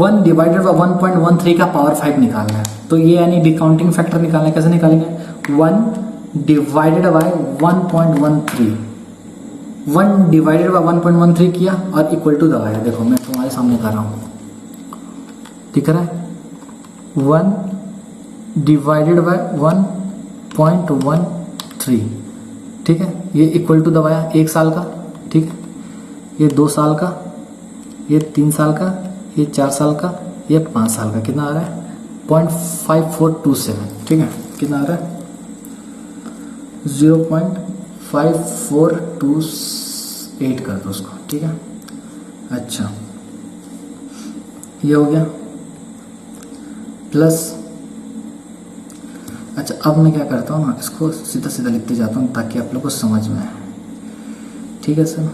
S1: 1 डिवाइडेड बाय 1.13 का पावर 5 निकालना है, तो ये यानी डिस्काउंटिंग फैक्टर निकालना है, कैसे निकालेंगे, 1 डिवाइडेड बाय 1.13, 1 डिवाइडेड बाय 1.13 किया और इक्वल टू दबाया, देखो मैं तुम्हारे सामने कर रहा हूँ, दिख रहा है, 1 डिवाइडेड बाय 1.13, ठीक है, ये इक्वल टू दबाया 1 साल का, ठीक है, ये 2 साल का, ये 3 साल का, ये 4 साल का, ये 5 साल का, कितना आ रहा है, 0.5427, ठीक है, कितना आ रहा है, 0.5428 कर दो उसको, ठीक है। अच्छा ये हो गया प्लस, अच्छा अब मैं क्या करता हूँ ना, इसको सीधा सीधा लिखते जाता हूँ ताकि आप लोग को समझ में आए, ठीक है सर।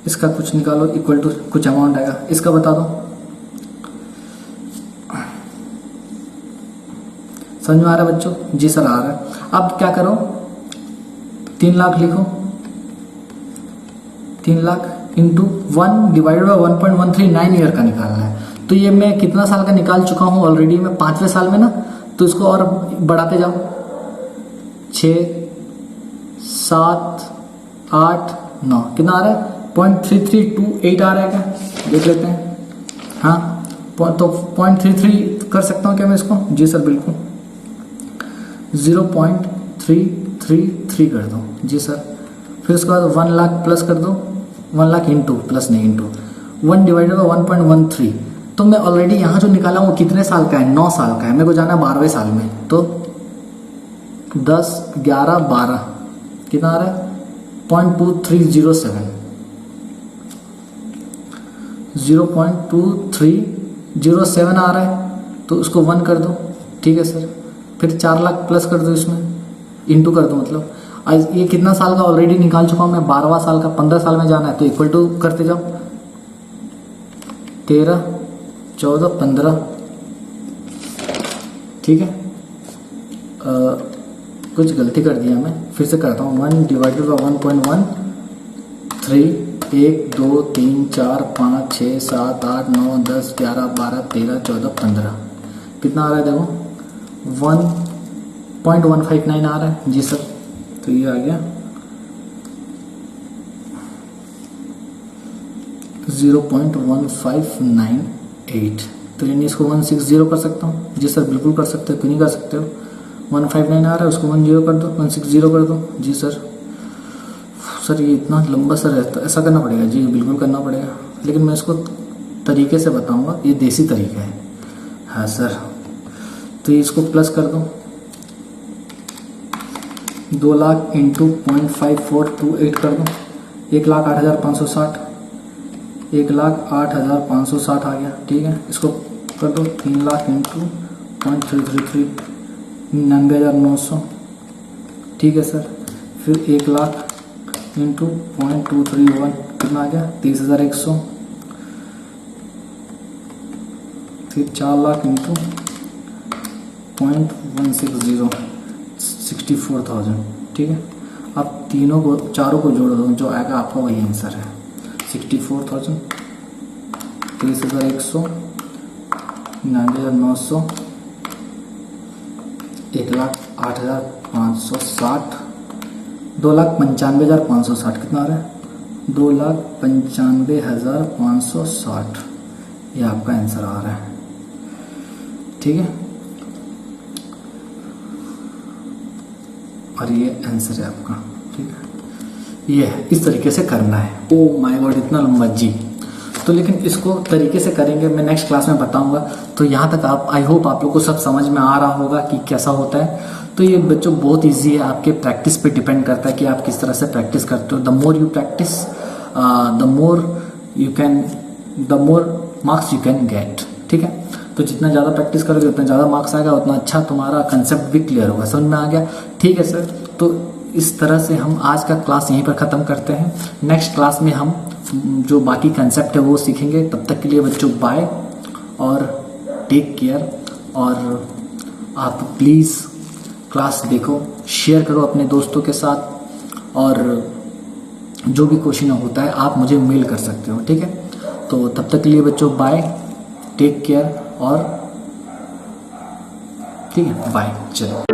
S1: इसका कुछ निकालो, इक्वल टू कुछ अमाउंट आएगा, इसका बता दो, समझ में आ रहा है बच्चों, जी सर आ रहा है। अब क्या करो, 3,00,000 लिखो, 3,00,000 इंटू 1 डिवाइडेड बाय 1.139 ईयर का निकालना है, तो ये मैं कितना साल का निकाल चुका हूँ ऑलरेडी, मैं 5वें साल में ना, तो इसको और बढ़ाते जाओ, 6 7 8 9, कितना आ रहा है, 0.3328 आ रहा है क्या, देख लेते हैं। हाँ तो 0.33 कर सकता हूँ क्या मैं इसको, जी सर बिल्कुल, 0.333 कर दो, जी सर। फिर उसके बाद 1,00,000 प्लस कर दो, 1,00,000 इंटू, प्लस नहीं इंटू 1 डिवाइडेड बाय 1.13, तो मैं ऑलरेडी यहाँ जो निकाला वो कितने साल का है, 9 साल का है, मेरे को जाना 12वें साल में, तो 10 11 12 कितना आ रहा है, 0.2307, 0.2307 आ रहा है, तो उसको 1 कर दो, ठीक है सर। फिर 4,00,000 प्लस कर दो, इसमें इंटू कर दो, मतलब आज ये कितना साल का ऑलरेडी निकाल चुका हूँ मैं, 12वां साल का, 15 साल में जाना है तो इक्वल टू करते जाओ, 13 14 15, ठीक है। कुछ गलती कर दिया मैं, फिर से करता हूँ, 1 डिवाइडेड बाय 1.13, 1 2 3 4 5 6 7 8 9 10 11 12 13 14 15, कितना आ रहा है देखो, 1.159 आ रहा है, जी सर
S2: तो ये आ गया 0.1598। तो यानी इसको 160 कर सकता हूँ। जी सर बिल्कुल कर सकते हो, क्यों नहीं कर सकते हो। 159 आ रहा है, उसको 10 कर दो, 160 कर दो। जी सर ये इतना लंबा सर है, तो ऐसा करना पड़ेगा जी, बिल्कुल करना पड़ेगा, लेकिन मैं इसको तरीके से बताऊंगा, ये देसी तरीका है। हाँ सर, तो इसको प्लस कर दो, 2 लाख इंटू 0.5428 कर दो, 1,08,560, 1,08,560 आ गया। ठीक है, इसको कर दो 3 लाख इंटू 0.333, 99,900। ठीक है सर, फिर 1 लाख इंटू 0.231 कितना आ गया 30,100, फिर 4 लाख इंटू 0.160 64,000। ठीक है, अब चारों को जोड़ दो, जो आएगा आपका वही आंसर है। 64,000, 30,100, 99,900, 1,08,560, 2,95,560 कितना आ रहा है 2,95,560। ये आपका आंसर आ रहा है। ठीक है, और ये आंसर है आपका। ठीक है, ये है, इस तरीके से करना है। ओ माय गॉड, इतना लंबा जी। तो लेकिन इसको तरीके से करेंगे, मैं नेक्स्ट क्लास में बताऊंगा। तो यहाँ तक आप, आई होप आप लोग को सब समझ में आ रहा होगा कि कैसा होता है। तो ये बच्चों बहुत इजी है, आपके प्रैक्टिस पे डिपेंड करता है कि आप किस तरह से प्रैक्टिस करते हो। The more you practice the more marks you can get. ठीक है, तो जितना ज़्यादा प्रैक्टिस करोगे उतना ज़्यादा मार्क्स आएगा, उतना अच्छा तुम्हारा कंसेप्ट भी क्लियर होगा। समझ में आ गया। ठीक है सर, तो इस तरह से हम आज का क्लास यहीं पर ख़त्म करते हैं। नेक्स्ट क्लास में हम जो बाकी कंसेप्ट है वो सीखेंगे। तब तक के लिए बच्चों बाय और टेक केयर। और आप प्लीज़ क्लास देखो, शेयर करो अपने दोस्तों के साथ, और जो भी क्वेश्चन होता है आप मुझे मेल कर सकते हो। ठीक है, तो तब तक के लिए बच्चों बाय, टेक केयर, और ठीक है, बाय। चलो।